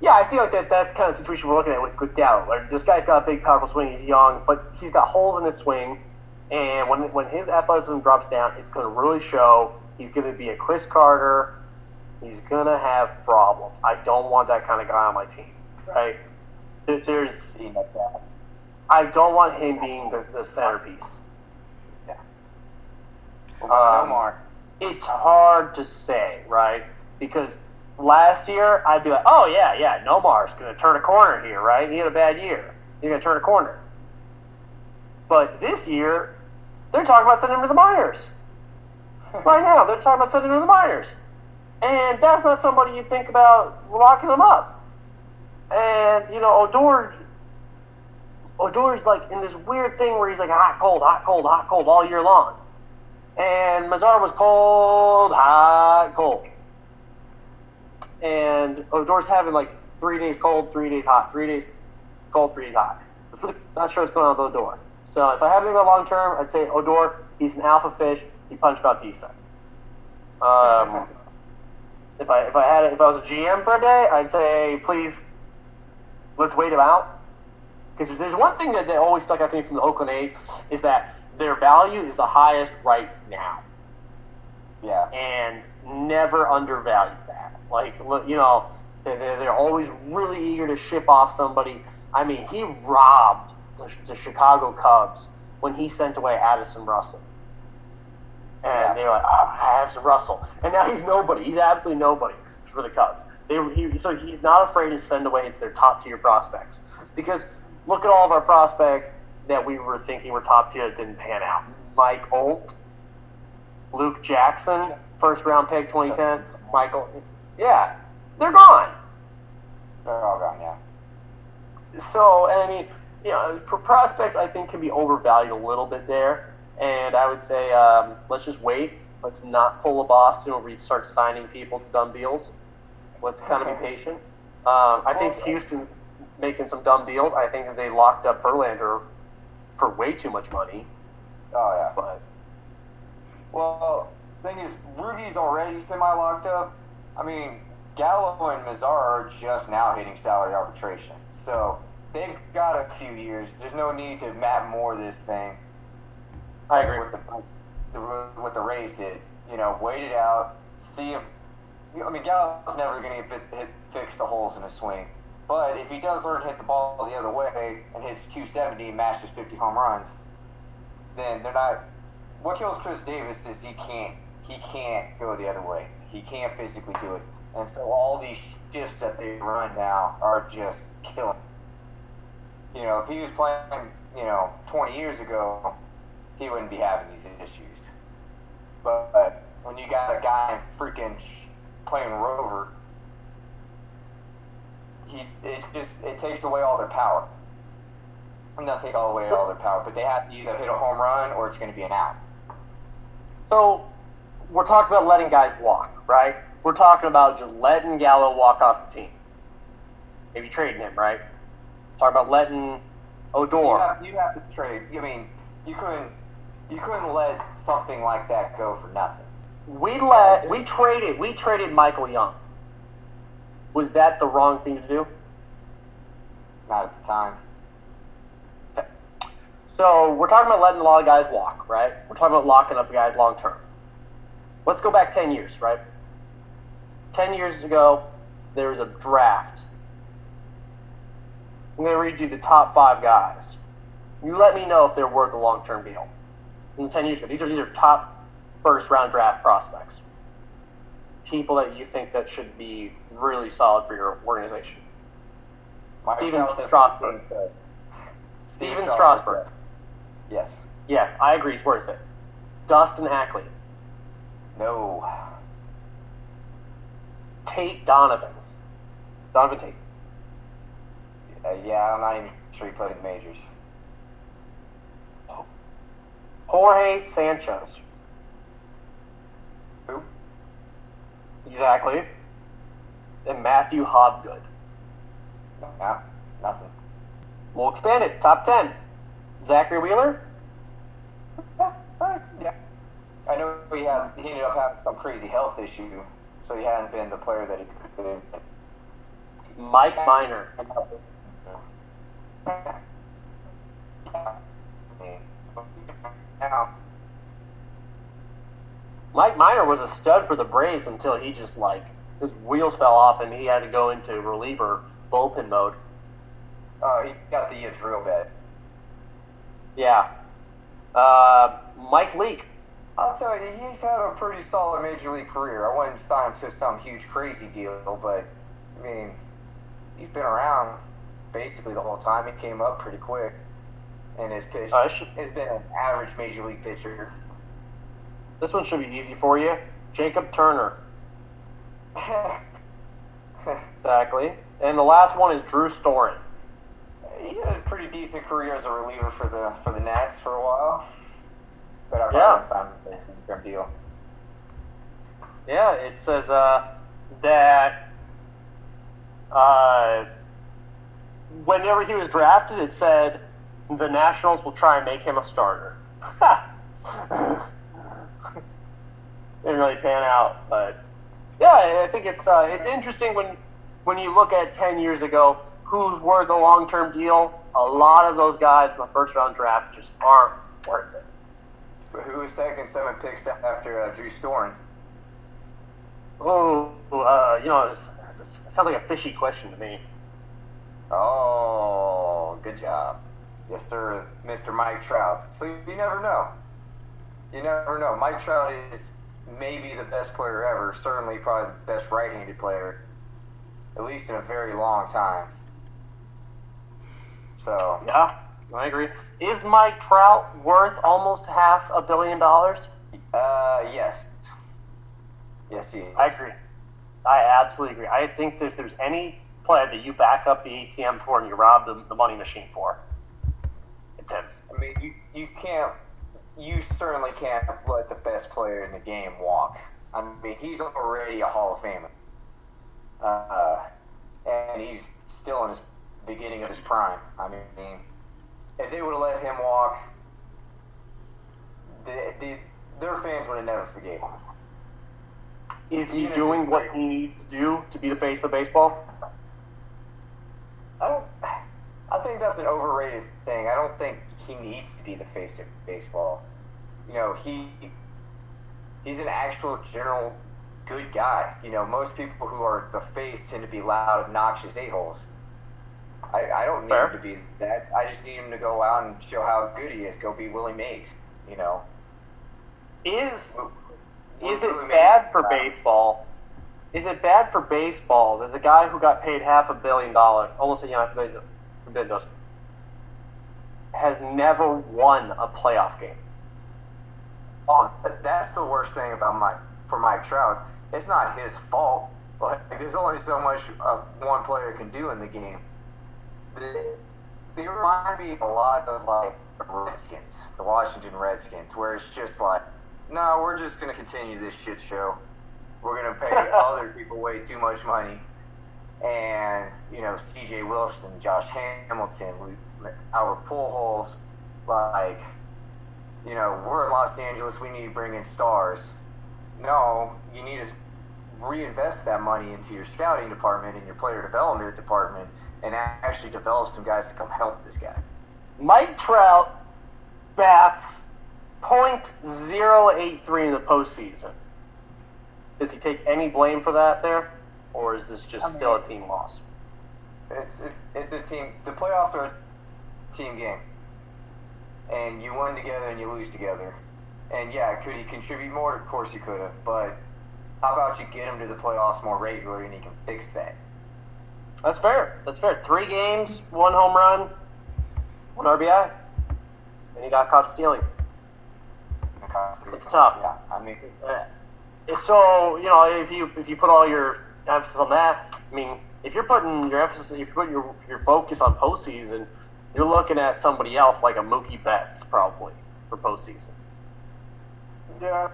yeah, I feel like that's kind of the situation we're looking at with Gallo. Like, this guy's got a big, powerful swing. He's young, but he's got holes in his swing. And when his athleticism drops down, it's going to really show. He's going to be a Chris Carter. He's going to have problems. I don't want that kind of guy on my team, right? I don't want him being the centerpiece. Yeah. Nomar. It's hard to say, right? Because last year, I'd be like, oh, yeah, Nomar's going to turn a corner here, right? He had a bad year. He's going to turn a corner. But this year, they're talking about sending him to the minors. Right now, they're talking about sending him to the minors. And that's not somebody you think about locking him up. And, you know, Odor's like in this weird thing where he's like hot, cold all year long. And Mazzara was cold, hot, cold. And Odor's having like 3 days cold, 3 days hot, 3 days cold, 3 days hot. Not sure what's going on with Odor. So if I had to go long term, I'd say Odor, he's an alpha fish, he punched Bautista. If I was a GM for a day, I'd say, please, let's wait him out. Because there's one thing that always stuck out to me from the Oakland A's is that their value is the highest right now. Yeah. And never undervalue that. Like, you know, they're always really eager to ship off somebody. I mean, he robbed the Chicago Cubs when he sent away Addison Russell. And they were like, Addison Russell. And now he's nobody. He's absolutely nobody for the Cubs. So he's not afraid to send away their top-tier prospects. Because look at all of our prospects that we were thinking were top-tier that didn't pan out. Mike Olt, Luke Jackson, first-round pick 2010. Yeah, they're gone. They're all gone, yeah. So, I mean, you know, for prospects, I think can be overvalued a little bit there. And I would say, let's just wait. Let's not pull a Boston where we start signing people to dumb deals. Let's kind of be patient. I think Houston's making some dumb deals. I think that they locked up Verlander for way too much money. Oh, yeah. But well, the thing is, Rugi's already semi-locked up. I mean, Gallo and Mazzara are just now hitting salary arbitration. So they've got a few years. There's no need to Matt Moore this thing. I agree with what the Rays did. You know, wait it out, see him. I mean, Gallo's never going to fix the holes in his swing. But if he does learn to hit the ball the other way and hits 270 and matches 50 home runs, then they're not. What kills Chris Davis is he can't go the other way. He can't physically do it. And so all these shifts that they run now are just killing. You know, if he was playing, 20 years ago, he wouldn't be having these issues. But when you got got a guy freaking playing Rover, it takes away all their power. Not take away all their power, but they have to either hit a home run or it's going to be an out. So we're talking about letting guys walk, right? We're talking about just letting Gallo walk off the team. Maybe trading him, right? Talking about letting Odor. You have to trade. I mean, you couldn't let something like that go for nothing. We traded Michael Young. Was that the wrong thing to do? Not at the time. Okay. So we're talking about letting a lot of guys walk, right? We're talking about locking up guys long term. Let's go back 10 years, right? 10 years ago, there was a draft. I'm going to read you the top 5 guys. You let me know if they're worth a long-term deal. In 10 years ago, these are top first-round draft prospects. People that you think that should be really solid for your organization. Steven Strasburg. Steven Strasburg. Yes. Yes, I agree. He's worth it. Dustin Ackley. No. Tate Donovan. Donovan Tate. Yeah, I'm not even sure he played in the majors. Jorge Sanchez. Who? Exactly. And Matthew Hobgood. No, nothing. We'll expand it. Top 10. Zachary Wheeler. Yeah. I know he ended up having some crazy health issue, so he hadn't been the player that he could have been. Mike Minor. Mike Minor was a stud for the Braves until he just his wheels fell off and he had to go into reliever bullpen mode. Oh, he got the drill bit. Yeah. Mike Leake. I'll tell you, he's had a pretty solid major league career. I wouldn't sign him to some huge crazy deal, but I mean, he's been around basically the whole time. He came up pretty quick, and his pitch has been an average major league pitcher. This one should be easy for you. Jacob Turner. Exactly. And the last one is Drew Storen. He had a pretty decent career as a reliever for the Nats for a while. But I wouldn't sign him to a long-term deal. Yeah, it says that whenever he was drafted, it said the Nationals will try and make him a starter. Didn't really pan out, but yeah, I think it's interesting when you look at 10 years ago who's worth a long-term deal. A lot of those guys in the first-round draft just aren't worth it. Who was taking 7 picks after Drew Storen? Oh, it sounds like a fishy question to me. Oh, good job. Yes, sir, Mr. Mike Trout. So you never know. You never know. Mike Trout is maybe the best player ever, certainly probably the best right-handed player, at least in a very long time. So yeah, I agree. Is Mike Trout worth almost $500 million? Yes. Yes, he is. I agree. I absolutely agree. I think that if there's any player that you back up the ATM for and you rob the money machine for, it's him. I mean, you certainly can't let the best player in the game walk. I mean, he's already a Hall of Famer. And he's still in his beginning of his prime. I mean, if they would have let him walk, their fans would have never forgave him. Is he doing what he needs to do to be the face of baseball? I think that's an overrated thing. I don't think he needs to be the face of baseball. You know, he's an actual general good guy. You know, most people who are the face tend to be loud, obnoxious a-holes. I don't need him to be that. I just need him to go out and show how good he is. Go be Willie Mays, you know. Is it bad for baseball? Is it bad for baseball that the guy who got paid $500 million, almost $500 million, has never won a playoff game? Oh, that's the worst thing about for Mike Trout, it's not his fault. Like, there's only so much one player can do in the game. They remind me a lot of, like, the Redskins, the Washington Redskins, where it's just like, no, we're just going to continue this shit show. We're going to pay other people way too much money. And, you know, C.J. Wilson, Josh Hamilton, Albert Pujols, like, you know, we're in Los Angeles, we need to bring in stars. No, you need to reinvest that money into your scouting department and your player development department and actually develop some guys to come help this guy. Mike Trout bats .083 in the postseason. Does he take any blame for that there? Or is this just still a team loss? It's a team. The playoffs are a team game. And you win together and you lose together. And yeah, could he contribute more? Of course he could have. But how about you get him to the playoffs more regularly and he can fix that? That's fair. 3 games, 1 home run, 1 RBI. And he got caught stealing. It's tough. Yeah, I mean. So, you know, if you put all your emphasis on that, I mean, if you're putting your emphasis, if you put your focus on postseason, you're looking at somebody else like a Mookie Betts probably for postseason. Yeah.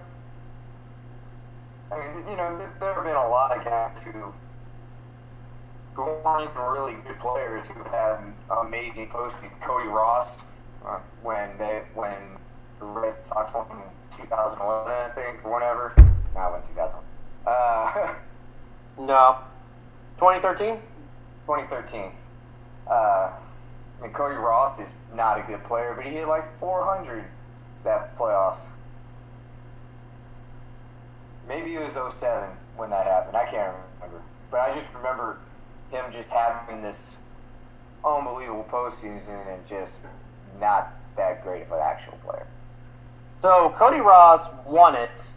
I mean, you know, there have been a lot of guys who aren't even really good players who had amazing postseason. Cody Ross, when the Red Sox won in 2011, I think, or whatever. Not when 2000. No. 2013? 2013. I mean, Cody Ross is not a good player, but he hit like 400 that playoffs. Maybe it was 07 when that happened. I can't remember. But I just remember him just having this unbelievable postseason and just not that great of an actual player. So Cody Ross won it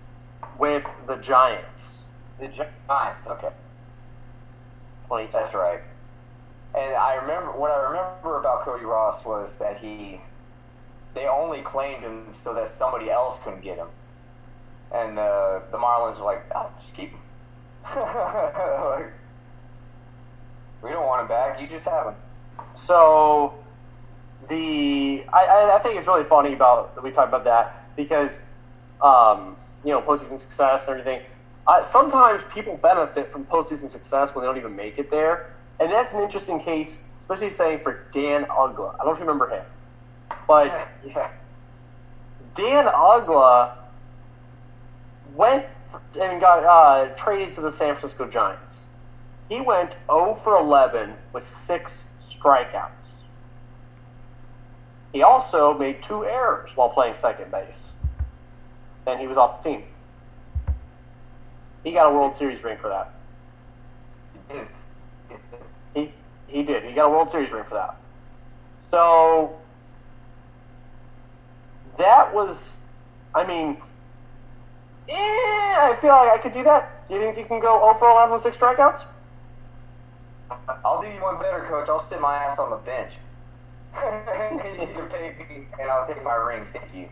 with the Giants. The Giants, okay. 2010. That's right. And what I remember about Cody Ross was that they only claimed him so that somebody else couldn't get him. And the Marlins were like, oh, just keep him. Like, we don't want him back. You just have him. So I think it's really funny that we talk about that because you know, postseason success and everything. Sometimes people benefit from postseason success when they don't even make it there, and that's an interesting case, especially saying for Dan Uggla. I don't know if you remember him, but yeah. Dan Uggla went and got traded to the San Francisco Giants. He went 0 for 11 with 6 strikeouts. He also made 2 errors while playing second base. Then he was off the team. He got a World Series ring for that. He did. He got a World Series ring for that. So that was, I mean, I feel like I could do that. Do you think you can go 0 for 11 with 6 strikeouts? I'll do you one better, Coach. I'll sit my ass on the bench. You can pay me, and I'll take my ring. Thank you.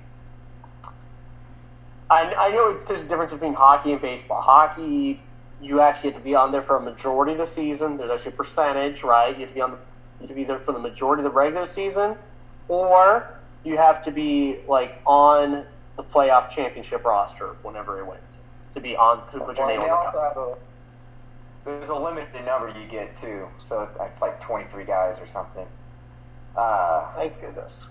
I know there's a difference between hockey and baseball. Hockey, you actually have to be on there for a majority of the season. There's actually a percentage, right? You have to be there for the majority of the regular season, or you have to be like on the playoff championship roster whenever it wins to be on to put your name on the cup. There's a limited number you get too, so it's like 23 guys or something. Thank goodness.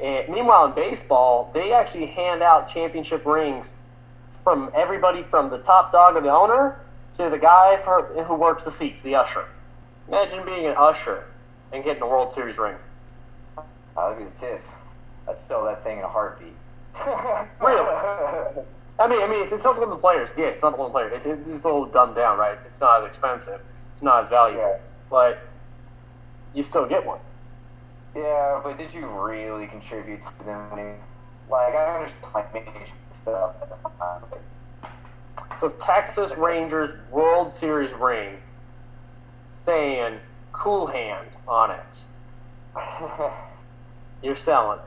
And meanwhile, in baseball, they actually hand out championship rings from everybody from the top dog of the owner to the guy who works the seats, the usher. Imagine being an usher and getting a World Series ring. Look at the tits. I'd sell that thing in a heartbeat. Really? I mean, it's not what the players get. It's not what the players. It's a little dumbed down, right? It's not as expensive. It's not as valuable, but you still get one. Yeah, but did you really contribute to them winning? Like, I understand, like, management stuff. So, Texas Rangers World Series ring saying Coolhand on it. You're selling.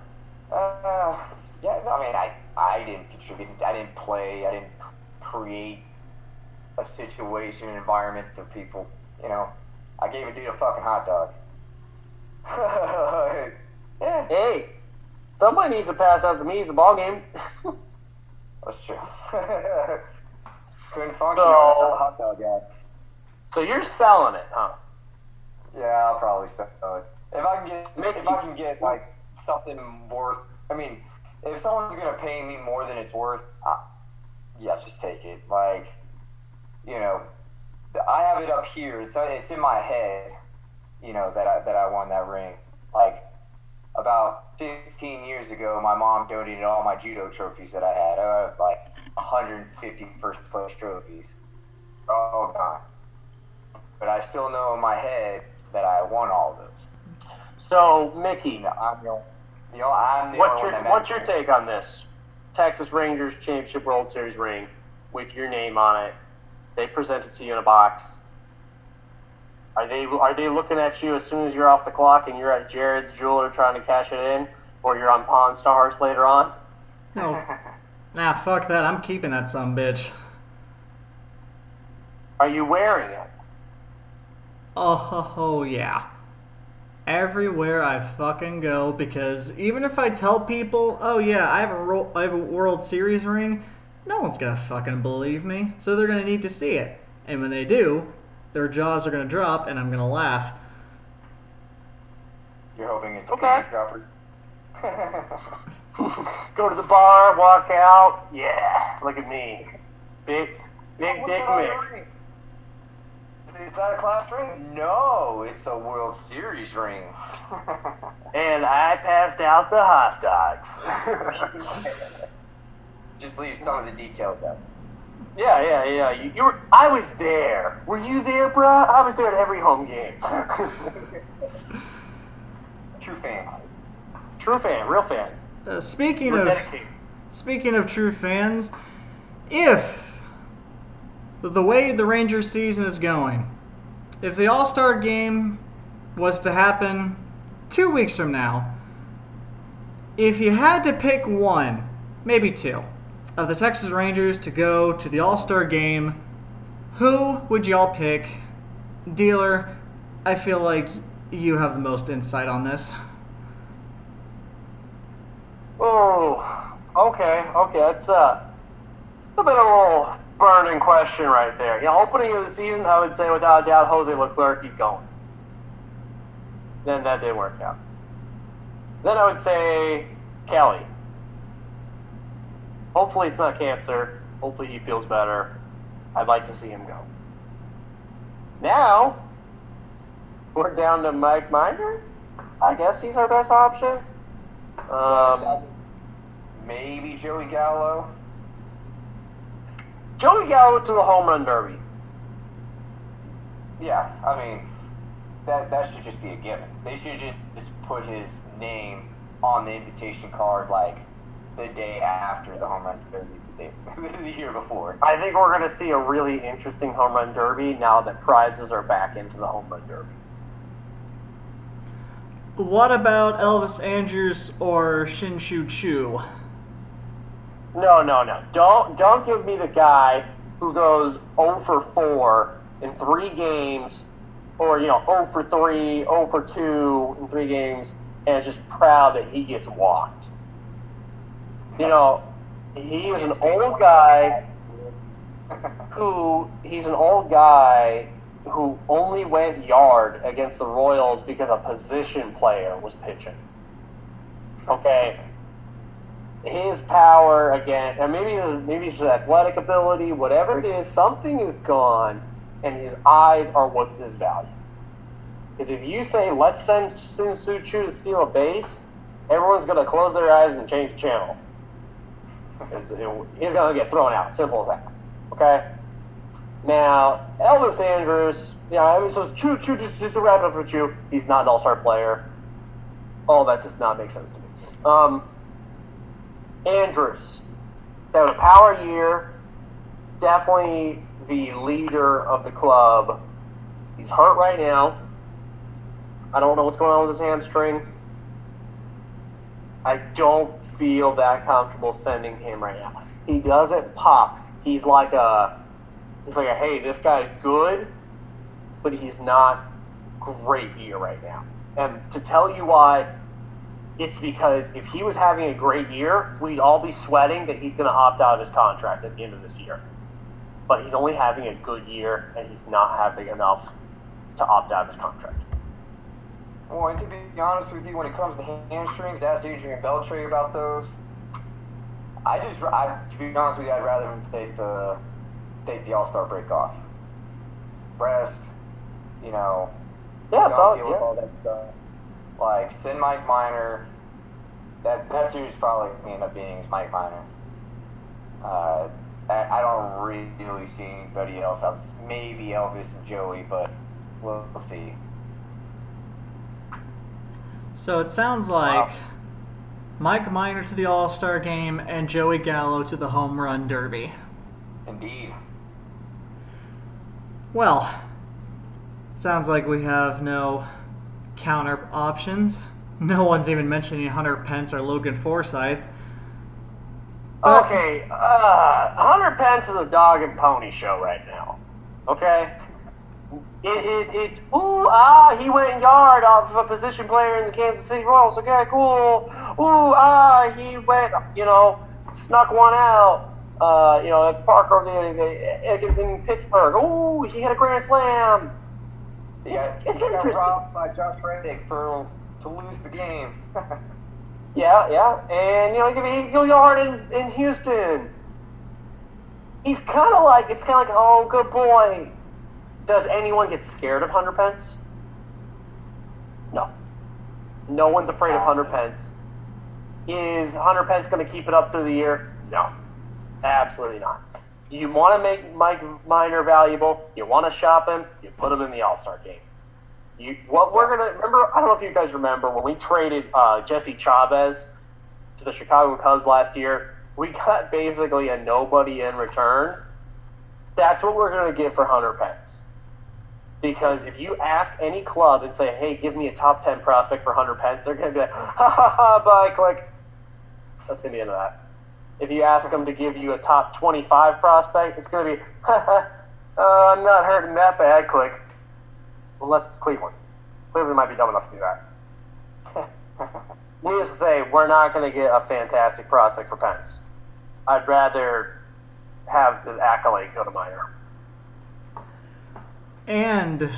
Yeah, I mean, I didn't contribute. I didn't play. I didn't create a situation, an environment for people. You know, I gave a dude a fucking hot dog. Yeah, Hey, somebody needs to pass out to me at the ball game. that's true. Couldn't function without the hot dog guy. So you're selling it, huh? Yeah, I'll probably sell it. If I can get like something worth. I mean, if someone's gonna pay me more than it's worth, yeah, just take it. Like, you know, I have it up here. It's in my head. You know that I won that ring. Like about 15 years ago, my mom donated all my judo trophies that I had. I had like 150 first place trophies. They're all gone. But I still know in my head that I won all of those. So, Mickey, I'm the only what's one that what's your matters. take on this? Texas Rangers Championship World Series ring with your name on it. They present it to you in a box. Are they looking at you as soon as you're off the clock and you're at Jared's jeweler trying to cash it in, or you're on Pawn Stars later on? No. Nah, fuck that. I'm keeping that sumbitch. Are you wearing it? Oh, yeah. Everywhere I fucking go, because even if I tell people, oh yeah, I have a World Series ring, no one's gonna fucking believe me. So they're gonna need to see it. And when they do, their jaws are gonna drop and I'm gonna laugh. You're hoping it's Okay. a page dropper. Go to the bar, walk out. Yeah, look at me. Big Dick What's that on your Mick. ring? Is that a class ring? No, it's a World Series ring. And I passed out the hot dogs. Just leave some of the details out. Yeah. You were. I was there. Were you there, bruh? I was there at every home game. True fan. True fan, real fan. Speaking We're of dedicated. Speaking of true fans, if the way the Rangers season is going, if the All-Star game was to happen 2 weeks from now, if you had to pick one, maybe two, of the Texas Rangers to go to the All-Star game, who would y'all pick? Dealer, I feel like you have the most insight on this. Oh, okay. It's a bit of a little burning question right there. You know, opening of the season, I would say without a doubt, Jose Leclerc, he's going. Then that didn't work out. Then I would say Kelly. Hopefully it's not cancer. Hopefully he feels better. I'd like to see him go. Now, we're down to Mike Minor. I guess he's our best option. Maybe Joey Gallo. Joey Gallo to the home run derby. Yeah, I mean, that should just be a given. They should just put his name on the invitation card like the day after the home run derby the year before. I think we're going to see a really interesting home run derby now that prizes are back into the home run derby. What about Elvis Andrews or Shin-Shu Chu? No. Don't give me the guy who goes 0 for 4 in 3 games, or 0 for 3, 0 for 2 in 3 games, and is just proud that he gets walked. He is an old guy who only went yard against the Royals because a position player was pitching. Okay. His power again, and maybe it's his athletic ability, whatever it is, something is gone, and his eyes are what's his value. Because if you say, let's send Shin-Shu Chu to steal a base, everyone's going to close their eyes and change the channel. He's going to get thrown out. Simple as that. Okay? Now, Elvis Andrews, so Chu, just to wrap it up for Chu, he's not an all-star player. All that does not make sense to me. Andrews, having a power year, definitely the leader of the club. He's hurt right now. I don't know what's going on with his hamstring. I don't feel that comfortable sending him right now. He doesn't pop. he's like a hey, this guy's good, but he's not great year right now. And to tell you why, it's because if he was having a great year, we'd all be sweating that he's going to opt out of his contract at the end of this year. But he's only having a good year, and he's not having enough to opt out of his contract. Well, and to be honest with you, when it comes to hamstrings, ask Adrian Beltre about those. To be honest with you, I'd rather him take the All-Star break off. Rest, Yeah, deal with all that stuff. Like, send Mike Minor. That's who's probably going to end up being is Mike Minor. I don't really see anybody else. Maybe Elvis and Joey, but we'll see. So it sounds like Mike Minor to the All-Star game and Joey Gallo to the Home Run Derby. Indeed. Well, sounds like we have no counter options. No one's even mentioning Hunter Pence or Logan Forsythe. Okay, Hunter Pence is a dog and pony show right now. Okay? It's he went yard off of a position player in the Kansas City Royals. Okay, cool. He went, snuck one out. At Park over there in Pittsburgh. He hit a grand slam. It's interesting. Got robbed by Josh Reddick to lose the game. Yeah. And, he go yard in Houston. It's kind of like, oh, good boy. Does anyone get scared of Hunter Pence? No. No one's afraid of Hunter Pence. Is Hunter Pence going to keep it up through the year? No. Absolutely not. You want to make Mike Minor valuable, you want to shop him, you put him in the All-Star game. Remember, I don't know if you guys remember, when we traded Jesse Chavez to the Chicago Cubs last year, we got basically a nobody in return. That's what we're going to get for Hunter Pence. Because if you ask any club and say, hey, give me a top 10 prospect for Hunter Pence, they're going to be like, bye, click. That's going to be the end of that. If you ask them to give you a top 25 prospect, it's going to be, I'm not hurting that bad, click. Unless it's Cleveland. Cleveland might be dumb enough to do that. Needless to say, we're not going to get a fantastic prospect for Pence. I'd rather have the accolade go to Minor. And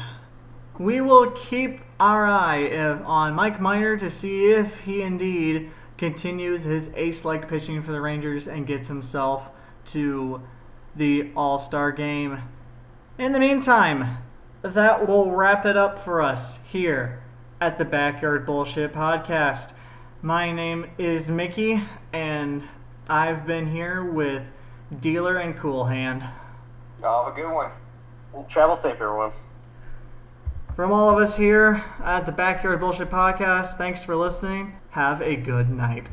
we will keep our eye on Mike Minor to see if he indeed continues his ace-like pitching for the Rangers and gets himself to the All-Star game. In the meantime, that will wrap it up for us here at the Backyard Bullshit Podcast. My name is Mickey, and I've been here with Dealer and Coolhand. Y'all have a good one. Travel safe, everyone. From all of us here at the Backyard Bullshit Podcast, thanks for listening. Have a good night.